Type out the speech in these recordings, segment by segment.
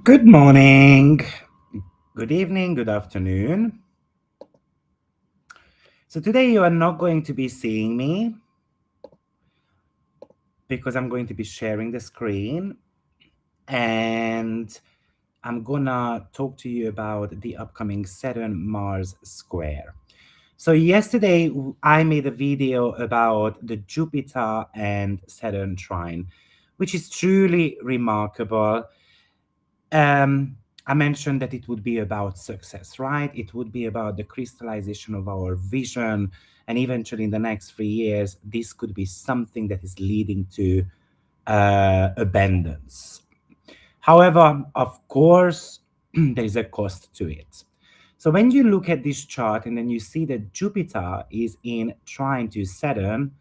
Good morning, good evening, good afternoon. So today you are not going to be seeing me because I'm going to be sharing the screen and I'm gonna talk to you about the upcoming Saturn-Mars square. So yesterday I made a video about the Jupiter and Saturn trine, which is truly remarkable. I mentioned that it would be about success, right? It would be about the crystallization of our vision. And eventually, in the next 3 years, this could be something that is leading to abundance. However, of course, there is a cost to it. So when you look at this chart and then you see that Jupiter is in trine to Saturn,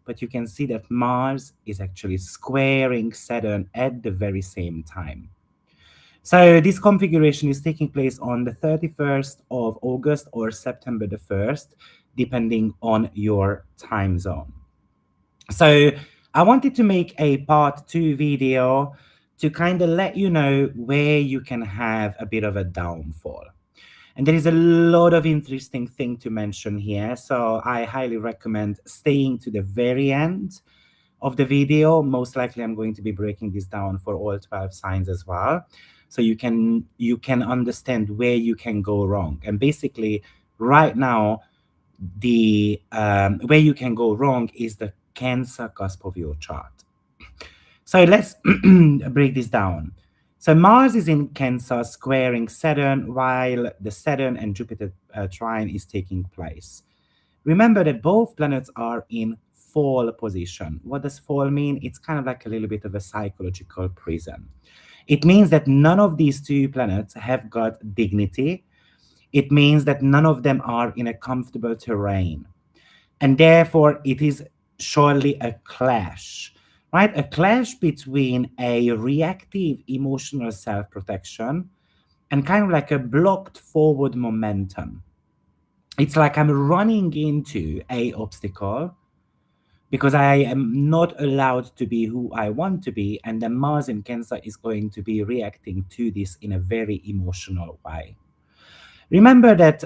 but you can see that Mars is actually squaring Saturn at the very same time. So this configuration is taking place on the 31st of August or September the 1st, depending on your time zone. So I wanted to make a part 2 video to kind of let you know where you can have a bit of a downfall. And there is a lot of interesting thing to mention here. So I highly recommend staying to the very end of the video. Most likely I'm going to be breaking this down for all 12 signs as well. So you can understand where you can go wrong. And basically right now, the where you can go wrong is the Cancer cusp of your chart. So let's break this down. So Mars is in Cancer squaring Saturn while the Saturn and Jupiter trine is taking place. Remember that both planets are in fall position. What does fall mean? It's kind of like a little bit of a psychological prison. It means that none of these two planets have got dignity. It means that none of them are in a comfortable terrain. And therefore, it is surely a clash, right? A clash between a reactive emotional self protection and kind of like a blocked forward momentum. It's like I'm running into a obstacle because I am not allowed to be who I want to be, and then Mars in Cancer is going to be reacting to this in a very emotional way. Remember that,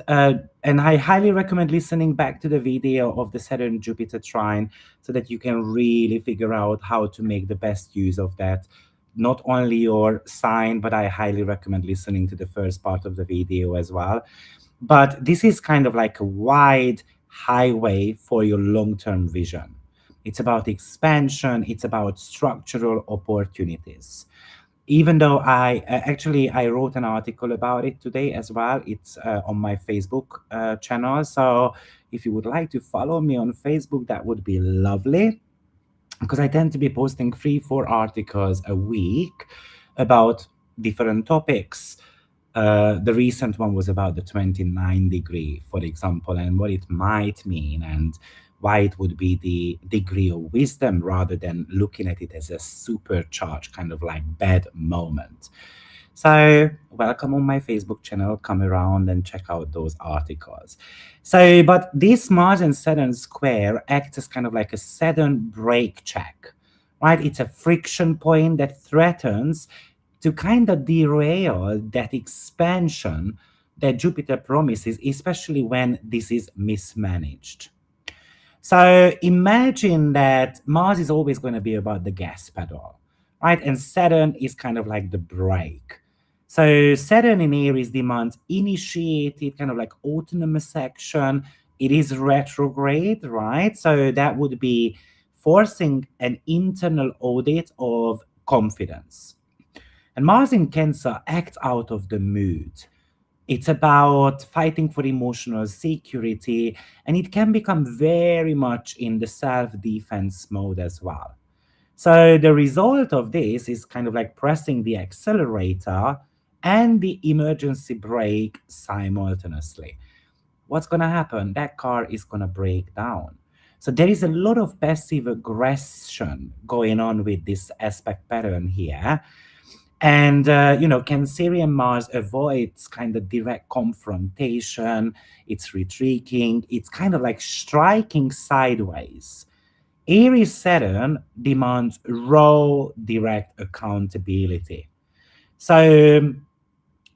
and I highly recommend listening back to the video of the Saturn Jupiter trine so that you can really figure out how to make the best use of that. Not only your sign, but I highly recommend listening to the first part of the video as well. But this is kind of like a wide highway for your long term vision. It's about expansion, it's about structural opportunities. Even though I wrote an article about it today as well. It's on my Facebook channel. So if you would like to follow me on Facebook, that would be lovely, because I tend to be posting 3-4 articles a week about different topics. The recent one was about the 29 degree, for example, and what it might mean, and why it would be the degree of wisdom rather than looking at it as a supercharged kind of like bad moment. So, welcome on my Facebook channel. Come around and check out those articles. So, but this Mars and Saturn square acts as kind of like a Saturn brake check, right? It's a friction point that threatens to kind of derail that expansion that Jupiter promises, especially when this is mismanaged. So imagine that Mars is always going to be about the gas pedal, right? And Saturn is kind of like the brake. So Saturn in Aries demands initiated, kind of like autonomous action. It is retrograde, right? So that would be forcing an internal audit of confidence. And Mars in Cancer acts out of the mood. It's about fighting for emotional security, and it can become very much in the self defense mode as well. So, the result of this is kind of like pressing the accelerator and the emergency brake simultaneously. What's going to happen? That car is going to break down. So, there is a lot of passive aggression going on with this aspect pattern here. And, Cancerian Mars avoids kind of direct confrontation. It's retreating. It's kind of like striking sideways. Aries Saturn demands raw, direct accountability. So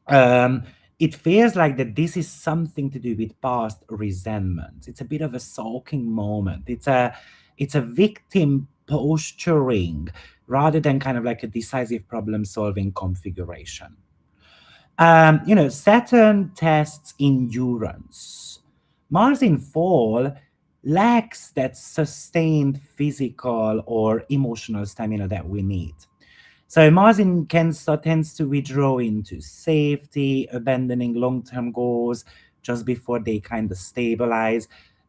um, it feels like that this is something to do with past resentment. It's a bit of a sulking moment. It's a victim posturing rather than kind of like a decisive problem solving configuration. Saturn tests endurance. Mars in fall lacks that sustained physical or emotional stamina that we need. So Mars in Cancer tends to withdraw into safety, abandoning long-term goals just before they kind of stabilize.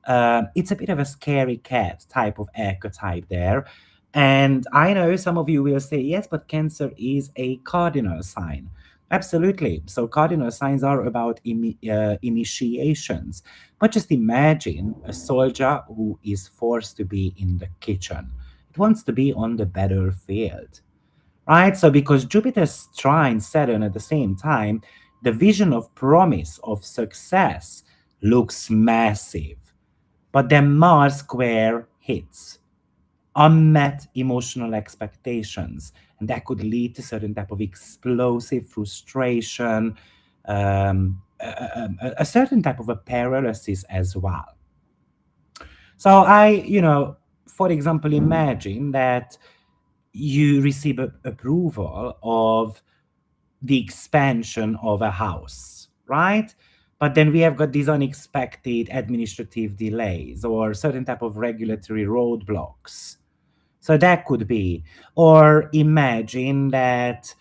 It's a bit of a scary cat type of archetype there. And I know some of you will say, yes, but Cancer is a cardinal sign. Absolutely. So cardinal signs are about initiations. But just imagine a soldier who is forced to be in the kitchen. It wants to be on the battlefield, right? So because Jupiter trines Saturn at the same time, the vision of promise, of success looks massive. But then Mars square hits unmet emotional expectations, and that could lead to certain type of explosive frustration, a certain type of a paralysis as well. So for example, imagine that you receive approval of the expansion of a house, right? But then we have got these unexpected administrative delays or certain type of regulatory roadblocks. So that could be, or imagine that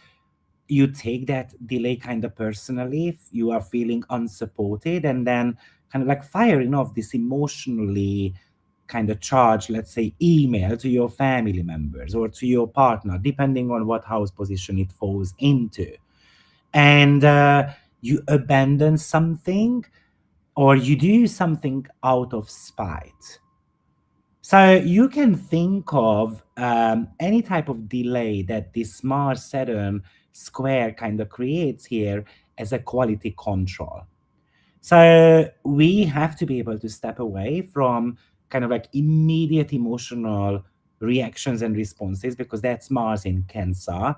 you take that delay kind of personally if you are feeling unsupported, and then kind of like firing off this emotionally kind of charged, let's say, email to your family members or to your partner, depending on what house position it falls into. And you abandon something or you do something out of spite. So you can think of any type of delay that this Mars Saturn square kind of creates here as a quality control. So we have to be able to step away from kind of like immediate emotional reactions and responses because that's Mars in Cancer.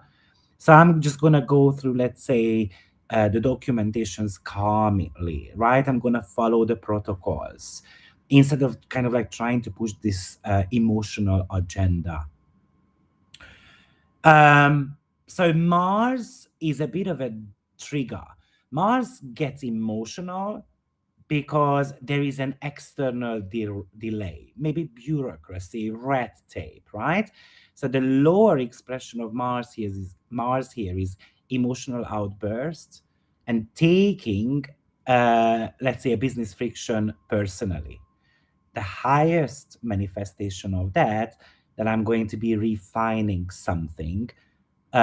So I'm just gonna go through, let's say, the documentations calmly, right? I'm gonna follow the protocols instead of kind of like trying to push this emotional agenda. So Mars is a bit of a trigger. Mars gets emotional because there is an external delay, maybe bureaucracy, red tape, right? So the lower expression of Mars here is emotional outbursts and taking, let's say, a business friction personally. The highest manifestation of that I'm going to be refining something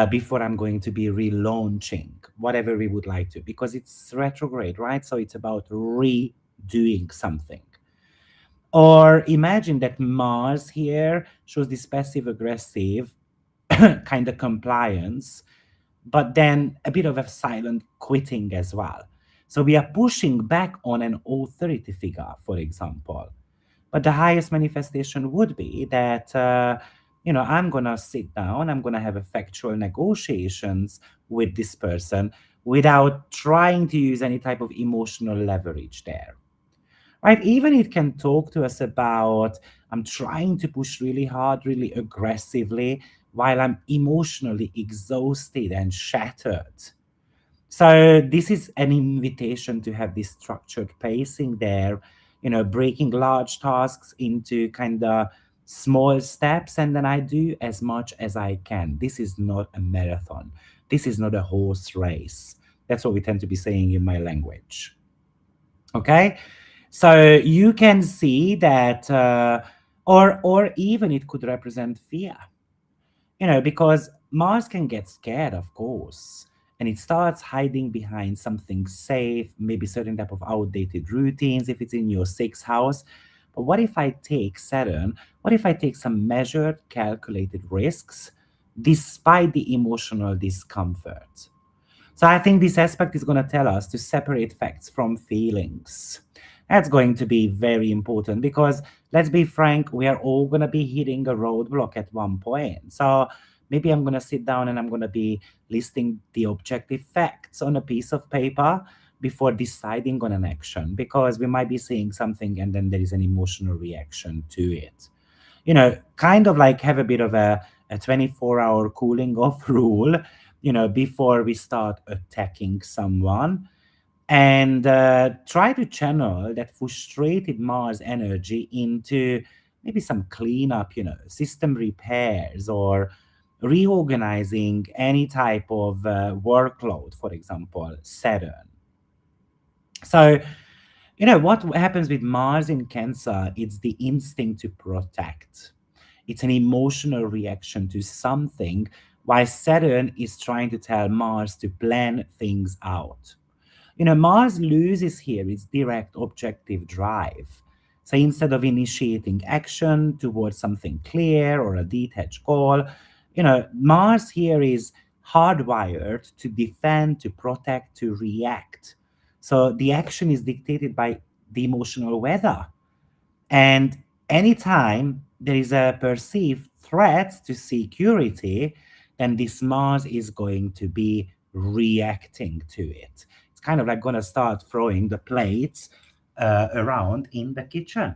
before I'm going to be relaunching whatever we would like to, because it's retrograde, right? So it's about redoing something. Or imagine that Mars here shows this passive aggressive kind of compliance, but then a bit of a silent quitting as well. So we are pushing back on an authority figure, for example. But the highest manifestation would be that, I'm going to sit down, I'm going to have effectual negotiations with this person without trying to use any type of emotional leverage there. Right? Even it can talk to us about, I'm trying to push really hard, really aggressively, while I'm emotionally exhausted and shattered. So this is an invitation to have this structured pacing there, breaking large tasks into kind of small steps, and then I do as much as I can. This is not a marathon. This is not a horse race. That's what we tend to be saying in my language. Okay? So you can see that, or even it could represent fear, because Mars can get scared, of course, and it starts hiding behind something safe, maybe certain type of outdated routines if it's in your sixth house. But what if I take Saturn? What if I take some measured, calculated risks despite the emotional discomfort? So I think this aspect is going to tell us to separate facts from feelings. That's going to be very important because let's be frank, we are all going to be hitting a roadblock at one point. So Maybe I'm going to sit down and I'm going to be listing the objective facts on a piece of paper before deciding on an action, because we might be saying something and then there is an emotional reaction to it. Kind of like have a bit of a 24-hour cooling off rule, before we start attacking someone, and try to channel that frustrated Mars energy into maybe some cleanup, system repairs, or reorganizing any type of workload, for example, Saturn. So, what happens with Mars in Cancer? It's the instinct to protect. It's an emotional reaction to something, while Saturn is trying to tell Mars to plan things out. Mars loses here its direct objective drive. So instead of initiating action towards something clear or a detached goal, Mars here is hardwired to defend, to protect, to react. So the action is dictated by the emotional weather. And anytime there is a perceived threat to security, then this Mars is going to be reacting to it. It's kind of like going to start throwing the plates around in the kitchen.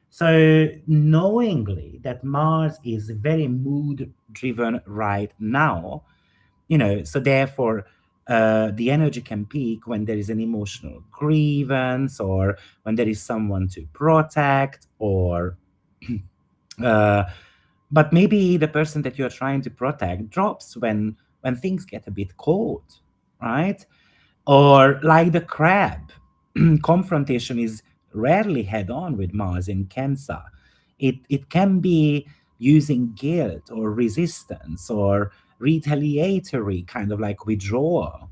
So, knowingly that Mars is very mood driven right now, so therefore, the energy can peak when there is an emotional grievance, or when there is someone to protect, or uh, but maybe the person that you're trying to protect drops when things get a bit cold, right? Or like the crab, confrontation is rarely head on with Mars in Cancer. It can be using guilt or resistance or retaliatory kind of like withdrawal.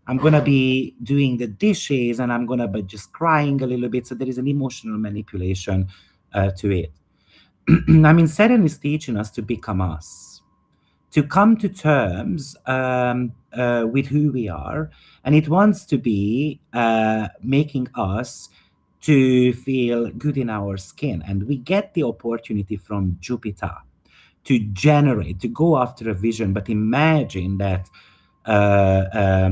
I'm gonna be doing the dishes and I'm gonna be just crying a little bit. So there is an emotional manipulation to it. I mean, Saturn is teaching us to become us, to come to terms with who we are, and it wants to be making us to feel good in our skin. And we get the opportunity from Jupiter to generate, to go after a vision. But imagine that a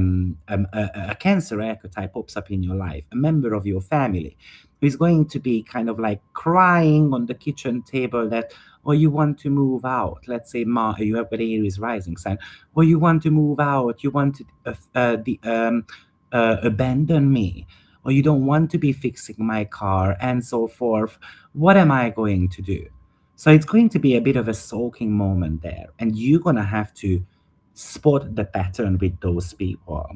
cancer archetype pops up in your life, a member of your family who is going to be kind of like crying on the kitchen table that, or you want to move out. Let's say you have got Aries rising sign, or you want to move out, you want to abandon me, or you don't want to be fixing my car, and so forth. What am I going to do? So it's going to be a bit of a soaking moment there, and you're going to have to spot the pattern with those people,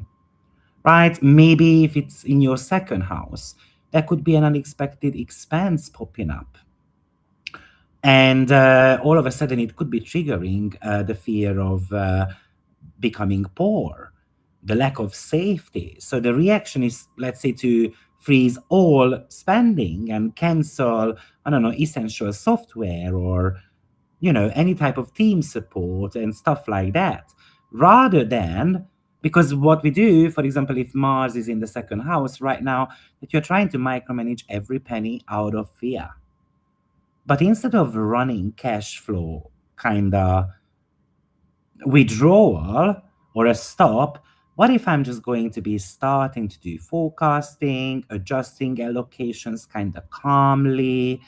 right? Maybe if it's in your second house, there could be an unexpected expense popping up. And all of a sudden, it could be triggering the fear of becoming poor, the lack of safety. So the reaction is, let's say, to freeze all spending and cancel, I don't know, essential software, or any type of team support and stuff like that, rather than, because what we do, for example, if Mars is in the second house right now, that you're trying to micromanage every penny out of fear. But instead of running cash flow kind of withdrawal or a stop, what if I'm just going to be starting to do forecasting, adjusting allocations kind of calmly,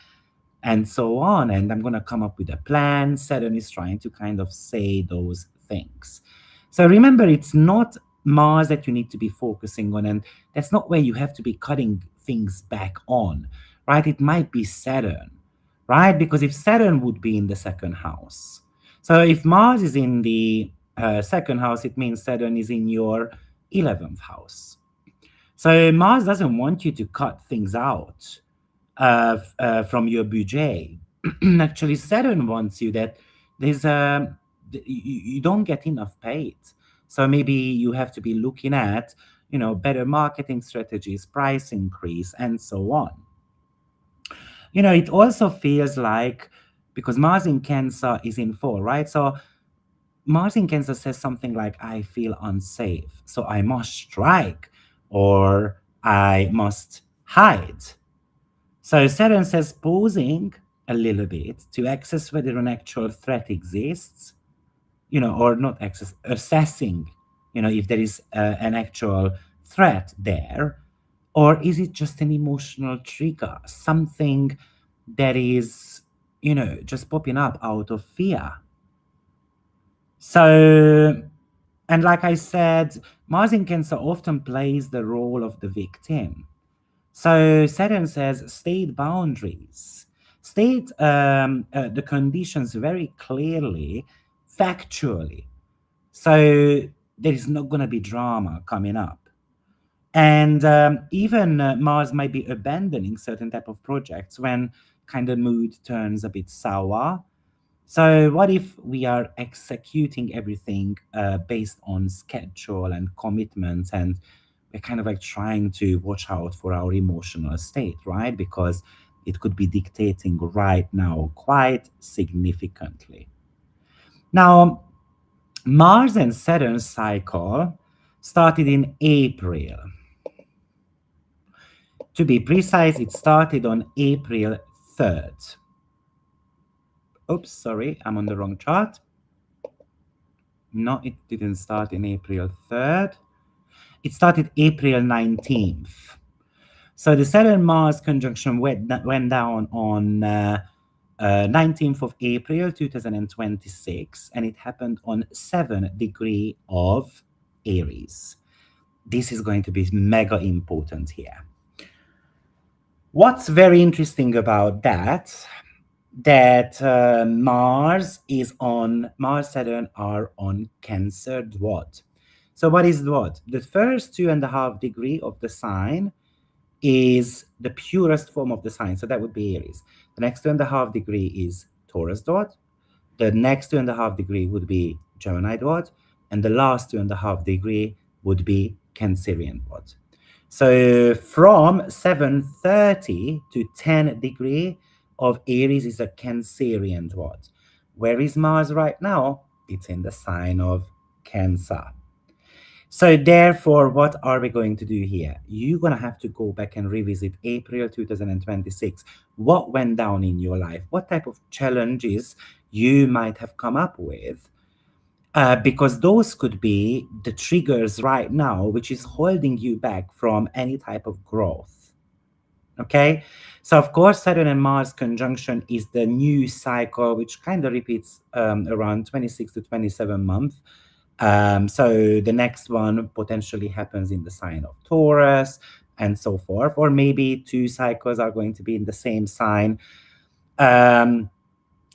and so on? And I'm going to come up with a plan. Saturn is trying to kind of say those things. So remember, it's not Mars that you need to be focusing on, and that's not where you have to be cutting things back on, right? It might be Saturn, right? Because if Saturn would be in the second house, so if Mars is in the second house, it means Saturn is in your 11th house. So Mars doesn't want you to cut things out from your budget. Actually, Saturn wants you that there's you don't get enough paid. So maybe you have to be looking at better marketing strategies, price increase, and so on. It also feels like, because Mars in Cancer is in fall, right? So Mars in Cancer says something like, I feel unsafe, so I must strike, or I must hide. So Saturn says pausing a little bit to access whether an actual threat exists, or not access, assessing, if there is an actual threat there, or is it just an emotional trigger, something that is, just popping up out of fear? So, and like I said, Mars in Cancer often plays the role of the victim. So Saturn says state boundaries, state the conditions very clearly, factually. So there is not going to be drama coming up. And even Mars might be abandoning certain type of projects when kind of mood turns a bit sour. So what if we are executing everything based on schedule and commitments, and we're kind of like trying to watch out for our emotional state, right? Because it could be dictating right now quite significantly. Now, Mars and Saturn cycle started in April. To be precise, it started on April 3rd. Oops, sorry, I'm on the wrong chart. No, it didn't start in April 3rd. It started April 19th. So the Saturn-Mars conjunction went down on 19th of April 2026, and it happened on 7 degree of Aries. This is going to be mega important here. What's very interesting about that Mars Saturn are on Cancer Dwat. So what is Dwat? The first 2.5 degree of the sign is the purest form of the sign, so that would be Aries. The next 2.5 degree is Taurus Dwat. The next 2.5 degree would be Gemini Dwat, and the last 2.5 degree would be Cancerian Dwat. So from 7:30 to 10 degree of Aries is a Cancerian Dwat. Where is Mars right now? It's in the sign of Cancer. So therefore, what are we going to do here? You're going to have to go back and revisit April 2026. What went down in your life? What type of challenges you might have come up with? Because those could be the triggers right now, which is holding you back from any type of growth. Okay, so of course, Saturn and Mars conjunction is the new cycle, which kind of repeats around 26 to 27 months. So the next one potentially happens in the sign of Taurus and so forth, or maybe two cycles are going to be in the same sign. Um,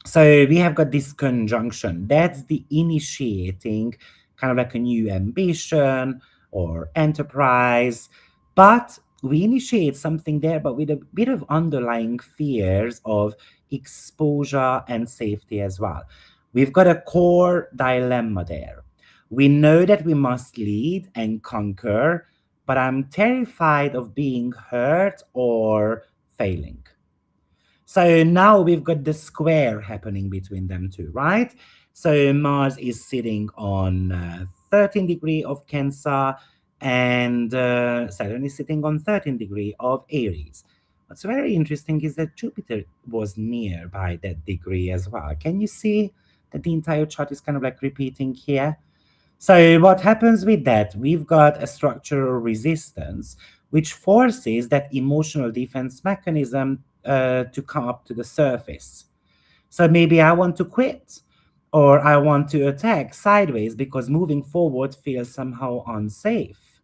so we have got this conjunction. That's the initiating kind of like a new ambition or enterprise. But we initiate something there, but with a bit of underlying fears of exposure and safety as well. We've got a core dilemma there. We know that we must lead and conquer, but I'm terrified of being hurt or failing. So now we've got the square happening between them two, right? So Mars is sitting on 13 degree of Cancer, and Saturn is sitting on 13 degree of Aries. What's very interesting is that Jupiter was nearby that degree as well. Can you see that the entire chart is kind of like repeating here? So what happens with that? We've got a structural resistance, which forces that emotional defense mechanism to come up to the surface. So maybe I want to quit, or I want to attack sideways because moving forward feels somehow unsafe.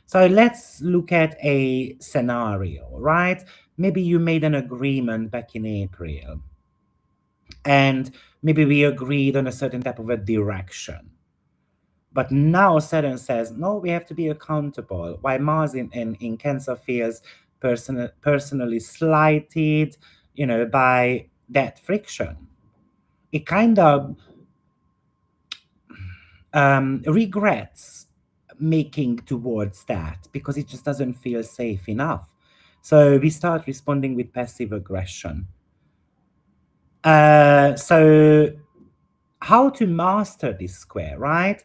So let's look at a scenario, right? Maybe you made an agreement back in April, and maybe we agreed on a certain type of a direction. But now Saturn says, no, we have to be accountable. Why Mars in Cancer feels personally slighted, by that friction. It kind of regrets making towards that because it just doesn't feel safe enough. So we start responding with passive aggression. So how to master this square, right?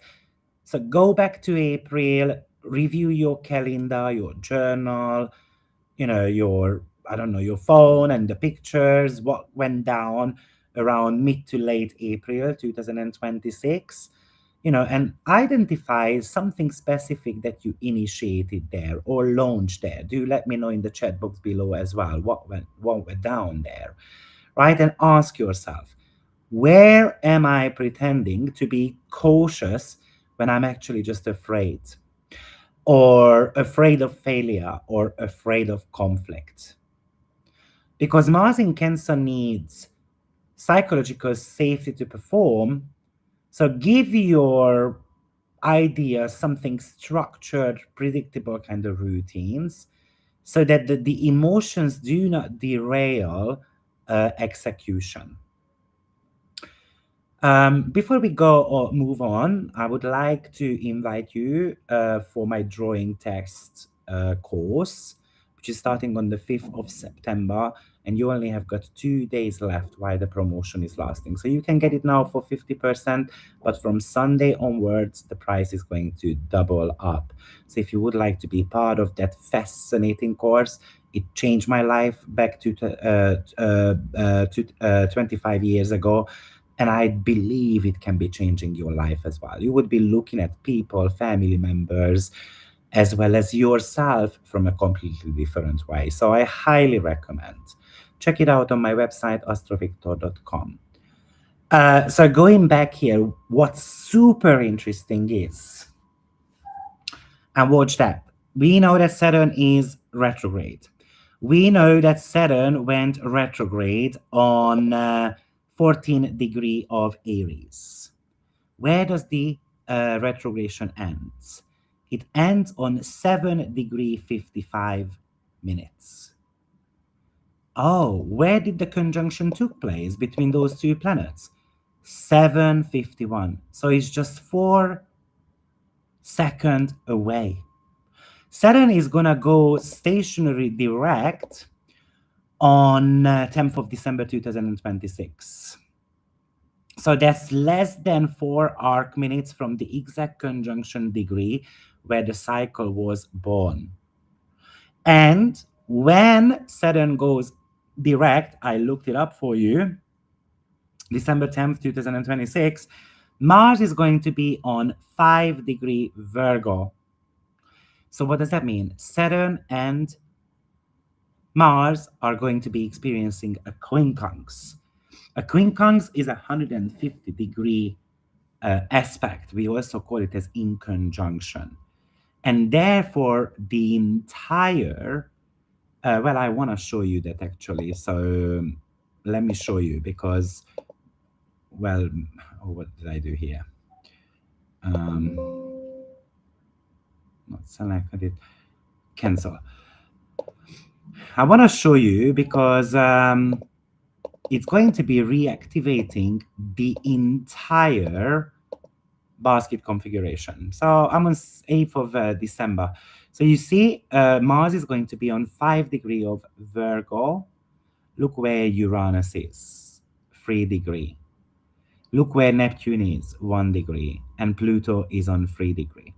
So go back to April, review your calendar, your journal, your, I don't know, your phone and the pictures, what went down. around mid to late April 2026, and identify something specific that you initiated there or launched there. Do let me know in the chat box below as well what went down there, right? And ask yourself, where am I pretending to be cautious when I'm actually just afraid, or afraid of failure, or afraid of conflict? Because Mars in Cancer needs psychological safety to perform. So give your idea something structured, predictable kind of routines so that the emotions do not derail execution. Before we go or move on, I would like to invite you for my drawing text course, which is starting on the 5th of September, and you only have got 2 days left while the promotion is lasting. So you can get it now for 50%, but from Sunday onwards, the price is going to double up. So if you would like to be part of that fascinating course, it changed my life back to 25 years ago, and I believe it can be changing your life as well. You would be looking at people, family members, as well as yourself from a completely different way. So I highly recommend. Check it out on my website, AstroViktor.com. So going back here, what's super interesting is, and watch that, we know that Saturn is retrograde. We know that Saturn went retrograde on 14 degree of Aries. Where does the retrogression ends? It ends on 7 degree 55 minutes. Oh, where did the conjunction took place between those two planets? 7:51. So it's just 4 seconds away. Saturn is gonna go stationary direct on 10th of December 2026. So that's less than 4 arc minutes from the exact conjunction degree where the cycle was born. And when Saturn goes direct, I looked it up for you, December 10th, 2026, Mars is going to be on 5 degree Virgo. So what does that mean? Saturn and Mars are going to be experiencing a quincunx. A quincunx is a 150 degree aspect. We also call it as in conjunction. And therefore, the entire, well, I want to show you that actually. So let me show you because, well, what did I do here? Not selected it. Cancel. I want to show you because it's going to be reactivating the entire basket configuration. So I'm on 8th of December. So you see, Mars is going to be on 5 degree of Virgo. Look where Uranus is, 3 degree. Look where Neptune is, 1 degree. And Pluto is on 3 degree.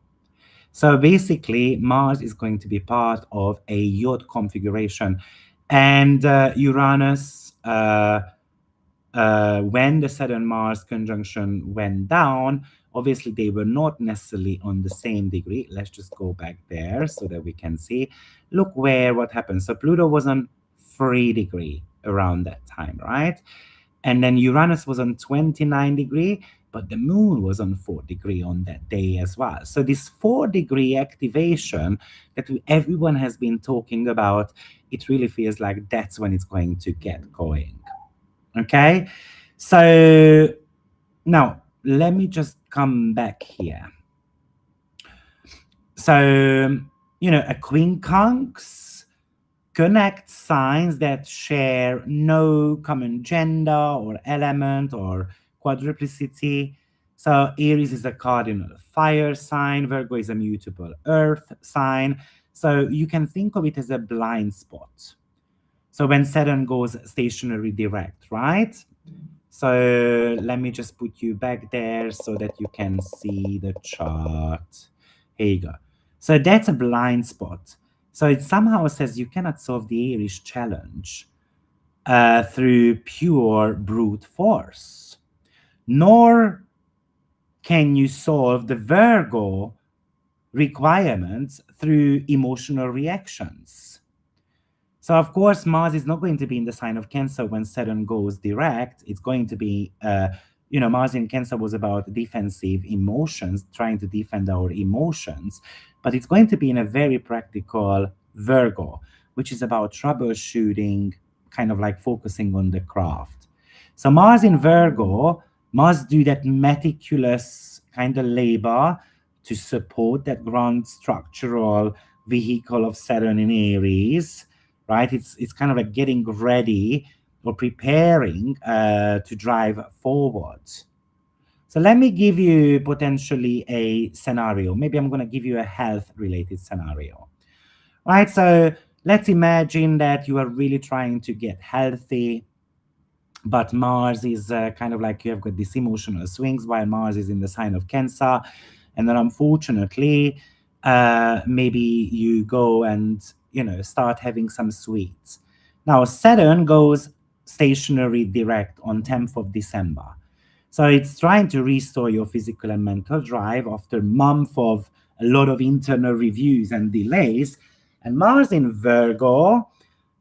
So basically, Mars is going to be part of a yacht configuration. And Uranus, when the Saturn-Mars conjunction went down, obviously they were not necessarily on the same degree. Let's just go back there so that we can see. Look what happened. So Pluto was on 3 degree around that time, right? And then Uranus was on 29 degree, but the moon was on 4 degree on that day as well. So this 4 degree activation that everyone has been talking about, it really feels like that's when it's going to get going. Okay, so now let me just come back here. So, a quincunx connects signs that share no common gender or element or quadruplicity. So Aries is a cardinal fire sign, Virgo is a mutable earth sign. So you can think of it as a blind spot. So when Saturn goes stationary direct, right? So let me just put you back there so that you can see the chart. Here you go. So that's a blind spot. So it somehow says you cannot solve the Aries challenge. through pure brute force, nor can you solve the Virgo requirements through emotional reactions. So, of course, Mars is not going to be in the sign of Cancer when Saturn goes direct. It's going to be, Mars in Cancer was about defensive emotions, trying to defend our emotions. But it's going to be in a very practical Virgo, which is about troubleshooting, kind of like focusing on the craft. So, Mars in Virgo must do that meticulous kind of labor to support that grand structural vehicle of Saturn in Aries, right? It's kind of like getting ready or preparing to drive forward. So let me give you potentially a scenario. Maybe I'm going to give you a health related scenario, right? So let's imagine that you are really trying to get healthy, but Mars is kind of like you have got these emotional swings while Mars is in the sign of Cancer. And then unfortunately, maybe you go and, start having some sweets. Now, Saturn goes stationary direct on 10th of December. So it's trying to restore your physical and mental drive after a month of a lot of internal reviews and delays. And Mars in Virgo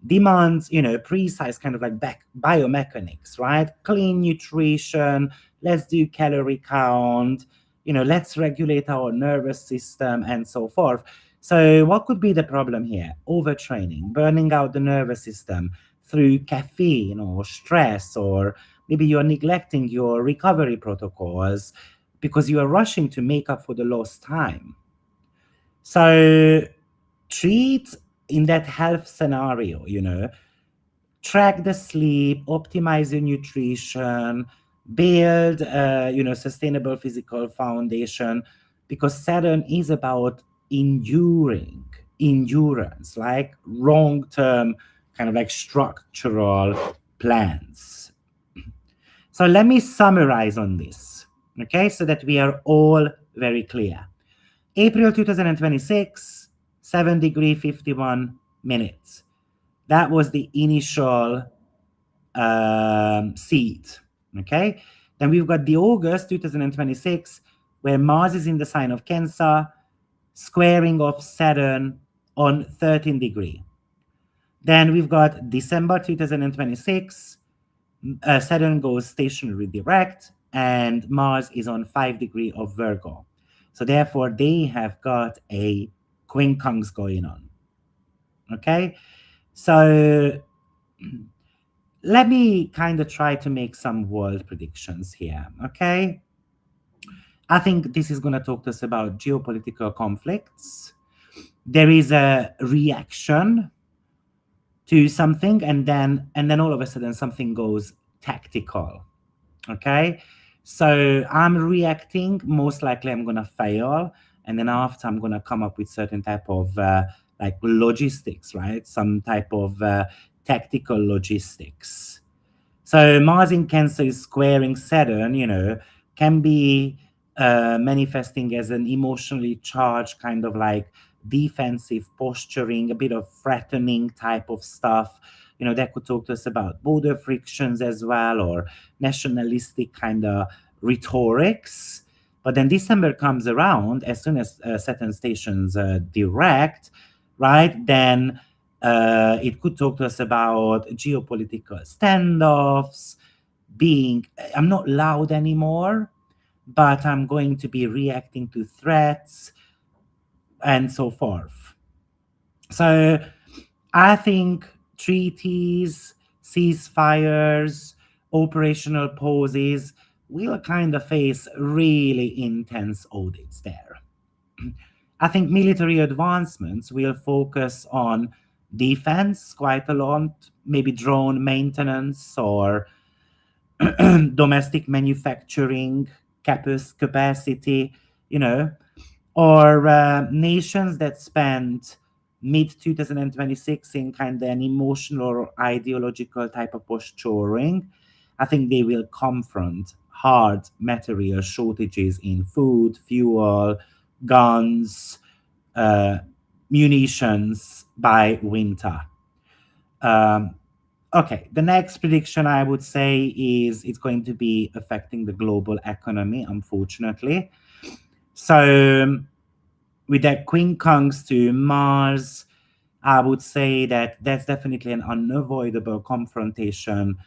demands, precise kind of like back biomechanics, right? Clean nutrition, let's do calorie count, let's regulate our nervous system and so forth. So what could be the problem here? Overtraining, burning out the nervous system through caffeine or stress, or maybe you're neglecting your recovery protocols because you are rushing to make up for the lost time. So treat in that health scenario, track the sleep, optimize your nutrition, build sustainable physical foundation, because Saturn is about enduring endurance, like long-term kind of like structural plans. So let me summarize on this, okay, so that we are all very clear. April 2026, 7 degree 51 minutes. That was the initial seed. Okay. Then we've got the August 2026, where Mars is in the sign of Cancer, squaring off Saturn on 13 degree. Then we've got December 2026, Saturn goes stationary direct, and Mars is on 5 degree of Virgo. So therefore, they have got a quincunx going on. Okay, so let me kind of try to make some world predictions here. Okay, I think this is going to talk to us about geopolitical conflicts. There is a reaction to something, and then all of a sudden something goes tactical. Okay, so I'm reacting, most likely I'm gonna fail, and then after I'm gonna come up with certain type of like logistics, right? Some type of tactical logistics. So Mars in Cancer is squaring Saturn, can be manifesting as an emotionally charged kind of like defensive posturing, a bit of threatening type of stuff. That could talk to us about border frictions as well, or nationalistic kind of rhetorics. But then December comes around, as soon as Saturn stations direct, right? Then it could talk to us about geopolitical standoffs, being, I'm not loud anymore, but I'm going to be reacting to threats and so forth. So I think treaties, ceasefires, operational pauses will kind of face really intense audits there. I think military advancements will focus on defense quite a lot, maybe drone maintenance or domestic manufacturing capacity, you know, or nations that spent mid 2026 in kind of an emotional or ideological type of posturing. I think they will confront hard material shortages in food, fuel, guns, uh, munitions by winter. Um, Okay, the next prediction I would say is it's going to be affecting the global economy, unfortunately. So, with that quincunx to Mars, I would say that that's definitely an unavoidable confrontation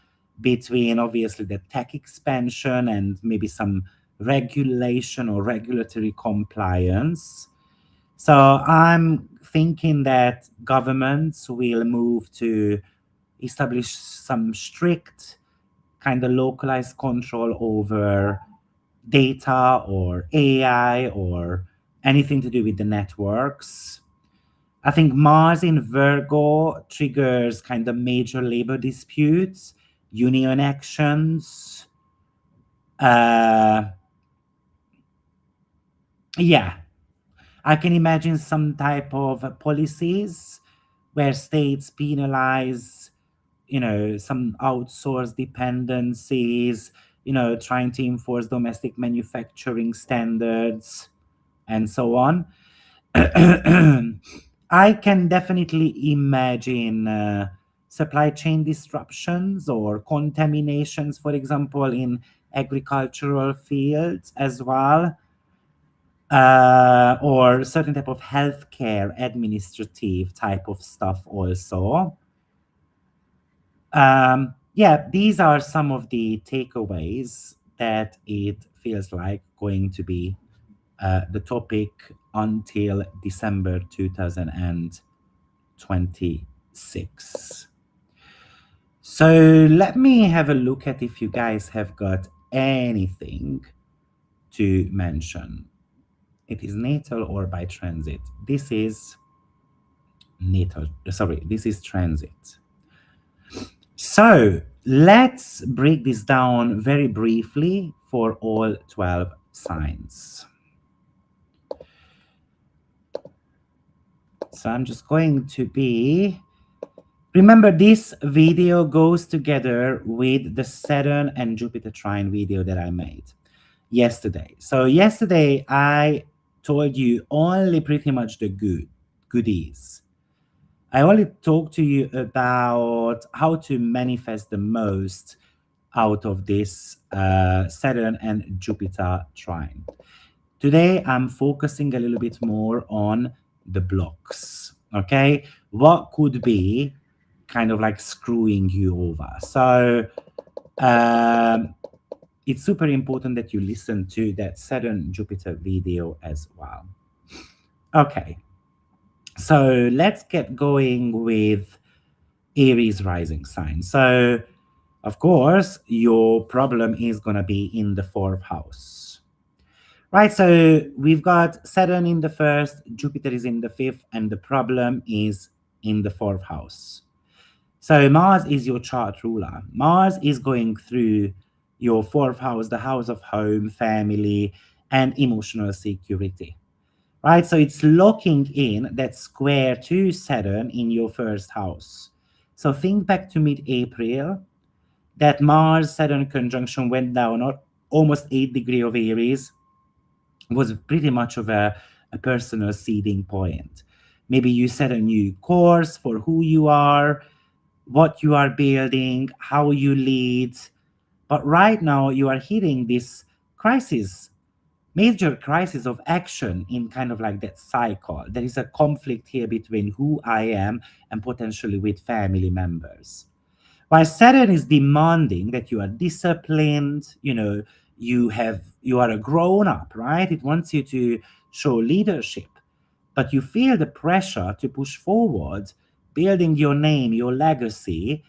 between obviously the tech expansion and maybe some regulation or regulatory compliance. So I'm thinking that governments will move to establish some strict kind of localized control over data or AI or anything to do with the networks. I think Mars in Virgo triggers kind of major labor disputes, union actions. Uh, yeah, I can imagine some type of policies where states penalize, some outsourced dependencies, trying to enforce domestic manufacturing standards and so on. I can definitely imagine supply chain disruptions or contaminations, for example, in agricultural fields as well, or certain type of healthcare administrative type of stuff also. Yeah, these are some of the takeaways that it feels like going to be the topic until December 2026. So let me have a look at if you guys have got anything to mention. It is natal or by transit. This is natal, sorry, this is transit. So let's break this down very briefly for all 12 signs. So I'm just going to be. Remember, this video goes together with the Saturn and Jupiter trine video that I made yesterday. So yesterday I told you only pretty much the goodies. I only talked to you about how to manifest the most out of this Saturn and Jupiter trine. Today, I'm focusing a little bit more on the blocks. Okay, what could be kind of like screwing you over? So, um, it's super important that you listen to that Saturn Jupiter video as well. Okay, so let's get going with Aries rising sign. So, of course, your problem is going to be in the fourth house. Right, so we've got Saturn in the first, Jupiter is in the fifth, and the problem is in the fourth house. So Mars is your chart ruler. Mars is going through your fourth house, the house of home, family, and emotional security. Right, so it's locking in that square to Saturn in your first house. So think back to mid-April, that Mars-Saturn conjunction went down almost 8 degrees of Aries, was pretty much of a personal seeding point. Maybe you set a new course for who you are, what you are building, how you lead. But right now, you are hitting this crisis, major crisis of action in kind of like that cycle. There is a conflict here between who I am and potentially with family members. While Saturn is demanding that you are disciplined, you are a grown up, right? It wants you to show leadership, but you feel the pressure to push forward, building your name, your legacy,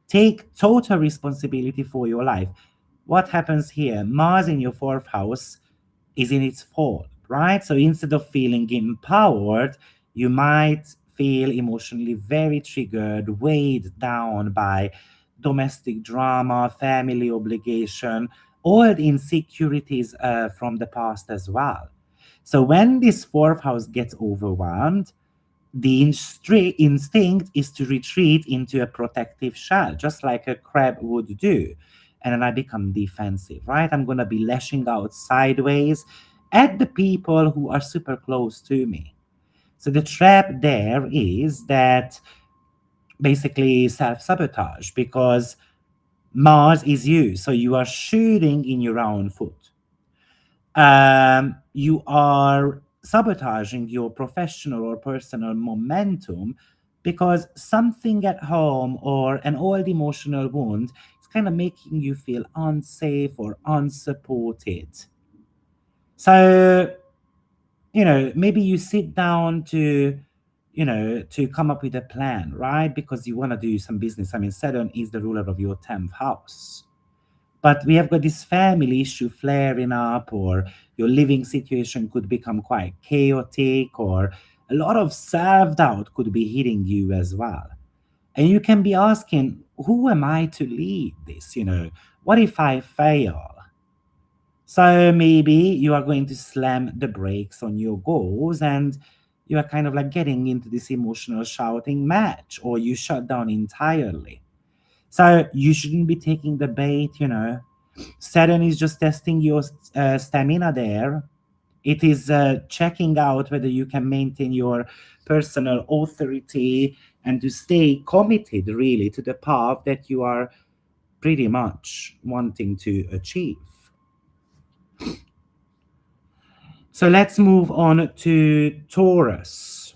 take total responsibility for your life. What happens here? Mars in your fourth house is in its fall, right? So instead of feeling empowered, you might feel emotionally very triggered, weighed down by domestic drama, family obligation, all the insecurities from the past as well. So when this fourth house gets overwhelmed, the instinct is to retreat into a protective shell, just like a crab would do. And then I become defensive, right? I'm going to be lashing out sideways at the people who are super close to me. So the trap there is that basically self sabotage because Mars is you. So you are shooting in your own foot. You are sabotaging your professional or personal momentum because something at home or an old emotional wound is kind of making you feel unsafe or unsupported. So, maybe you sit down to come up with a plan, right? Because you want to do some business. I mean, Saturn is the ruler of your 10th house. But we have got this family issue flaring up, or your living situation could become quite chaotic, or a lot of self doubt could be hitting you as well. And you can be asking, who am I to lead this? What if I fail? So maybe you are going to slam the brakes on your goals and you are kind of like getting into this emotional shouting match, or you shut down entirely. So you shouldn't be taking the bait. Saturn is just testing your stamina there. It is checking out whether you can maintain your personal authority and to stay committed really to the path that you are pretty much wanting to achieve. So let's move on to Taurus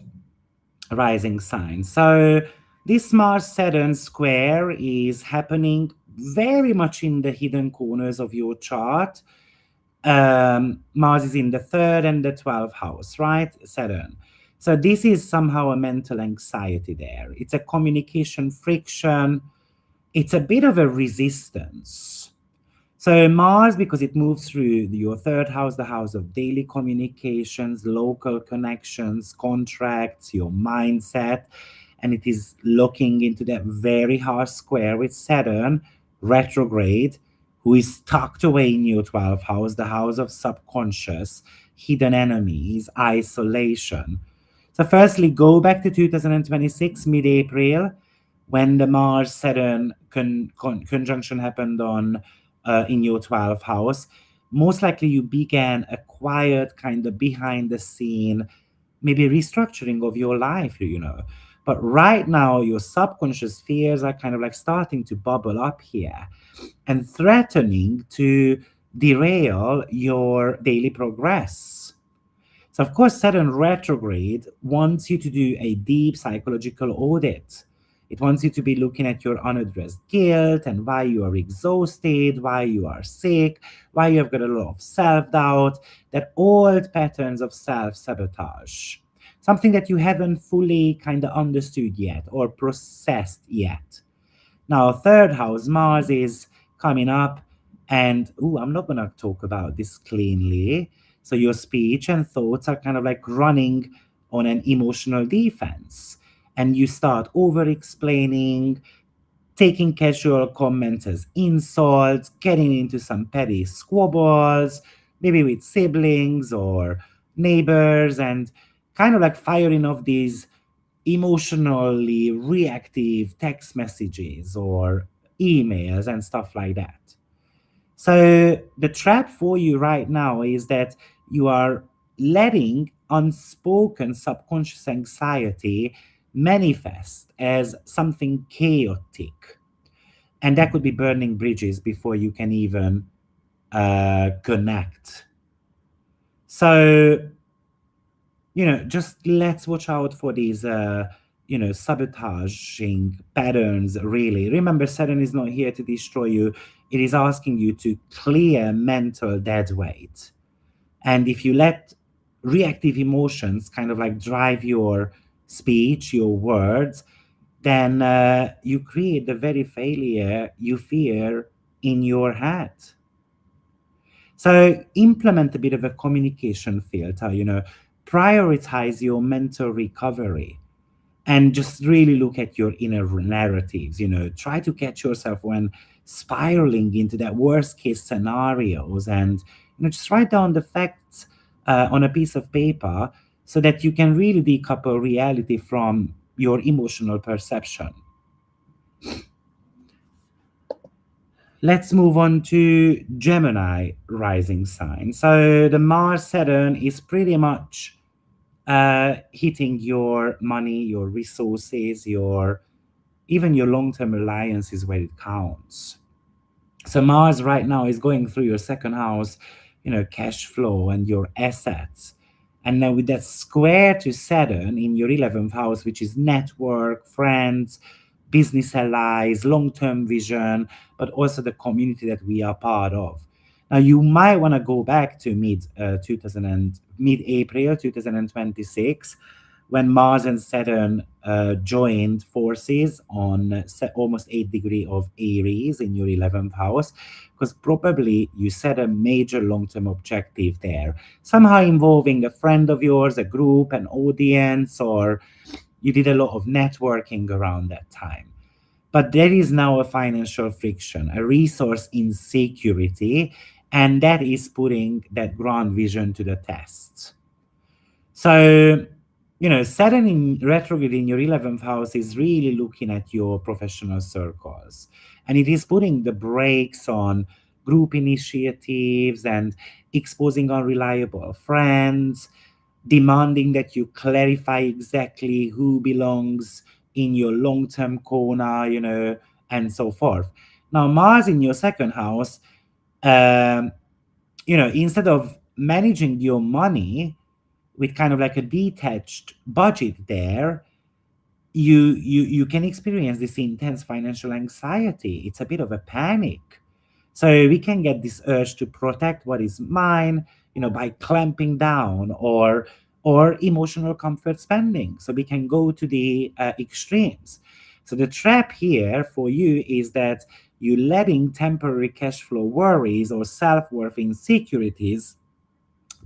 rising sign. So this Mars Saturn square is happening very much in the hidden corners of your chart. Mars is in the third and the 12th house, right? Saturn. So this is somehow a mental anxiety there. It's a communication friction. It's a bit of a resistance. So Mars, because it moves through your third house, the house of daily communications, local connections, contracts, your mindset, and it is looking into that very harsh square with Saturn retrograde, who is tucked away in your 12th house, the house of subconscious, hidden enemies, isolation. So, firstly, go back to 2026, mid April, when the Mars Saturn conjunction happened on in your 12th house. Most likely, you began a quiet, kind of behind the scene, maybe restructuring of your life. But right now, your subconscious fears are kind of like starting to bubble up here and threatening to derail your daily progress. So, of course, Saturn retrograde wants you to do a deep psychological audit. It wants you to be looking at your unaddressed guilt and why you are exhausted, why you are sick, why you have got a lot of self doubt, that old patterns of self sabotage. Something that you haven't fully kind of understood yet or processed yet. Now, third house, Mars is coming up, and I'm not going to talk about this cleanly. So, your speech and thoughts are kind of like running on an emotional defense, and you start over explaining, taking casual comments as insults, getting into some petty squabbles, maybe with siblings or neighbors, and kind of like firing off these emotionally reactive text messages or emails and stuff like that. So, the trap for you right now is that you are letting unspoken subconscious anxiety manifest as something chaotic. And that could be burning bridges before you can even connect. So, just let's watch out for these, sabotaging patterns, really. Remember, Saturn is not here to destroy you, it is asking you to clear mental dead weight. And if you let reactive emotions kind of like drive your speech, your words, then you create the very failure you fear in your head. So implement a bit of a communication filter, prioritize your mental recovery and just really look at your inner narratives, try to catch yourself when spiraling into that worst case scenarios and, just write down the facts on a piece of paper so that you can really decouple reality from your emotional perception. Let's move on to Gemini rising sign. So the Mars Saturn is pretty much hitting your money, your resources, your even your long-term reliance is where it counts. So Mars right now is going through your second house, cash flow and your assets. And now with that square to Saturn in your 11th house, which is network, friends, business allies, long-term vision, but also the community that we are part of. Now you might want to go back to mid April 2026, when Mars and Saturn joined forces on almost 8 degree of Aries in your 11th house, because probably you set a major long-term objective there, somehow involving a friend of yours, a group, an audience, or you did a lot of networking around that time. But there is now a financial friction, a resource insecurity, and that is putting that grand vision to the test. So, Saturn in retrograde in your 11th house is really looking at your professional circles. And it is putting the brakes on group initiatives and exposing unreliable friends, demanding that you clarify exactly who belongs in your long term corner, and so forth. Now, Mars in your second house, um, instead of managing your money with kind of like a detached budget there, you can experience this intense financial anxiety. It's a bit of a panic. So we can get this urge to protect what is mine, by clamping down, or emotional comfort spending. So we can go to the extremes. So the trap here for you is that you letting temporary cash flow worries or self-worth insecurities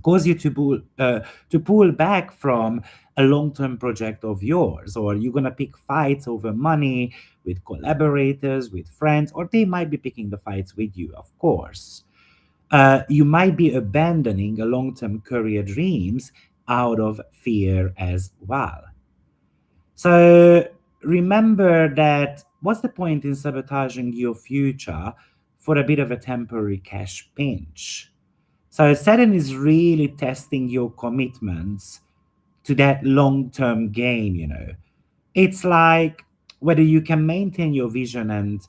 cause you to pull back from a long-term project of yours, or you're going to pick fights over money with collaborators, with friends, or they might be picking the fights with you, of course. You might be abandoning a long-term career dreams out of fear as well. So remember that what's the point in sabotaging your future for a bit of a temporary cash pinch? So Saturn is really testing your commitments to that long-term gain. It's like whether you can maintain your vision and,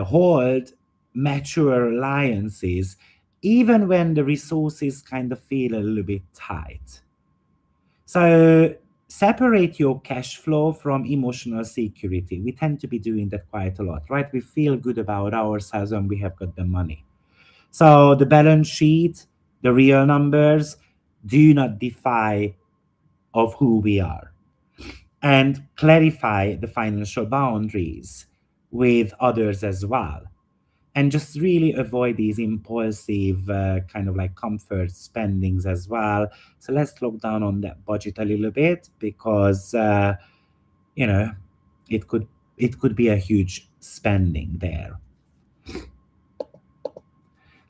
hold mature alliances even when the resources kind of feel a little bit tight. So separate your cash flow from emotional security. We tend to be doing that quite a lot, right? We feel good about ourselves when we have got the money. So the balance sheet, the real numbers, do not defy of who we are. And clarify the financial boundaries with others as well. And just really avoid these impulsive kind of like comfort spendings as well. So let's look down on that budget a little bit, because you know it could it could be a huge spending there.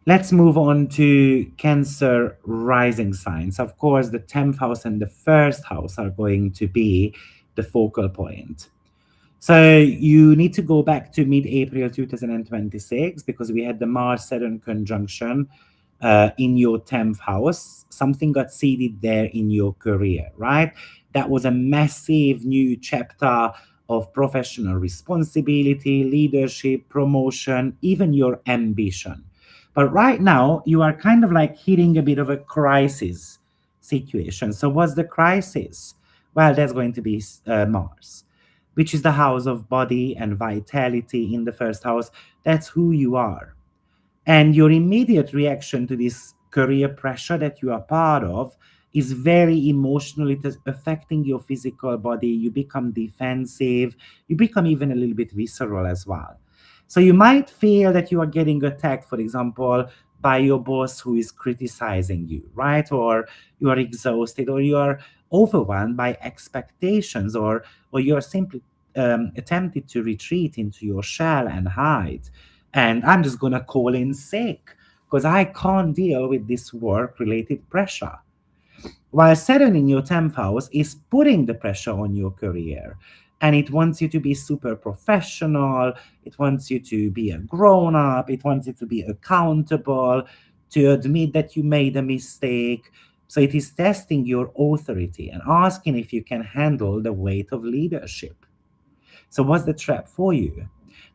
Let's move on to Cancer rising signs. Of course, the 10th house and the first house are going to be the focal point. So you need to go back to mid-April 2026, because we had the Mars-Saturn conjunction in your 10th house. Something got seeded there in your career, right? That was a massive new chapter of professional responsibility, leadership, promotion, even your ambition. But right now, you are kind of like hitting a bit of a crisis situation. So, what's the crisis? Well, that's going to be Mars, which is the house of body and vitality in the first house. That's who you are. And your immediate reaction to this career pressure that you are part of is very emotional. It is affecting your physical body. You become defensive. You become even a little bit visceral as well. So you might feel that you are getting attacked, for example, by your boss who is criticizing you, right? Or you are exhausted, or you are overwhelmed by expectations, or you are simply attempted to retreat into your shell and hide. And I'm just gonna call in sick because I can't deal with this work related pressure. While Saturn in your 10th house is putting the pressure on your career, and it wants you to be super professional, it wants you to be a grown up, it wants you to be accountable, to admit that you made a mistake. So it is testing your authority and asking if you can handle the weight of leadership. So, what's the trap for you?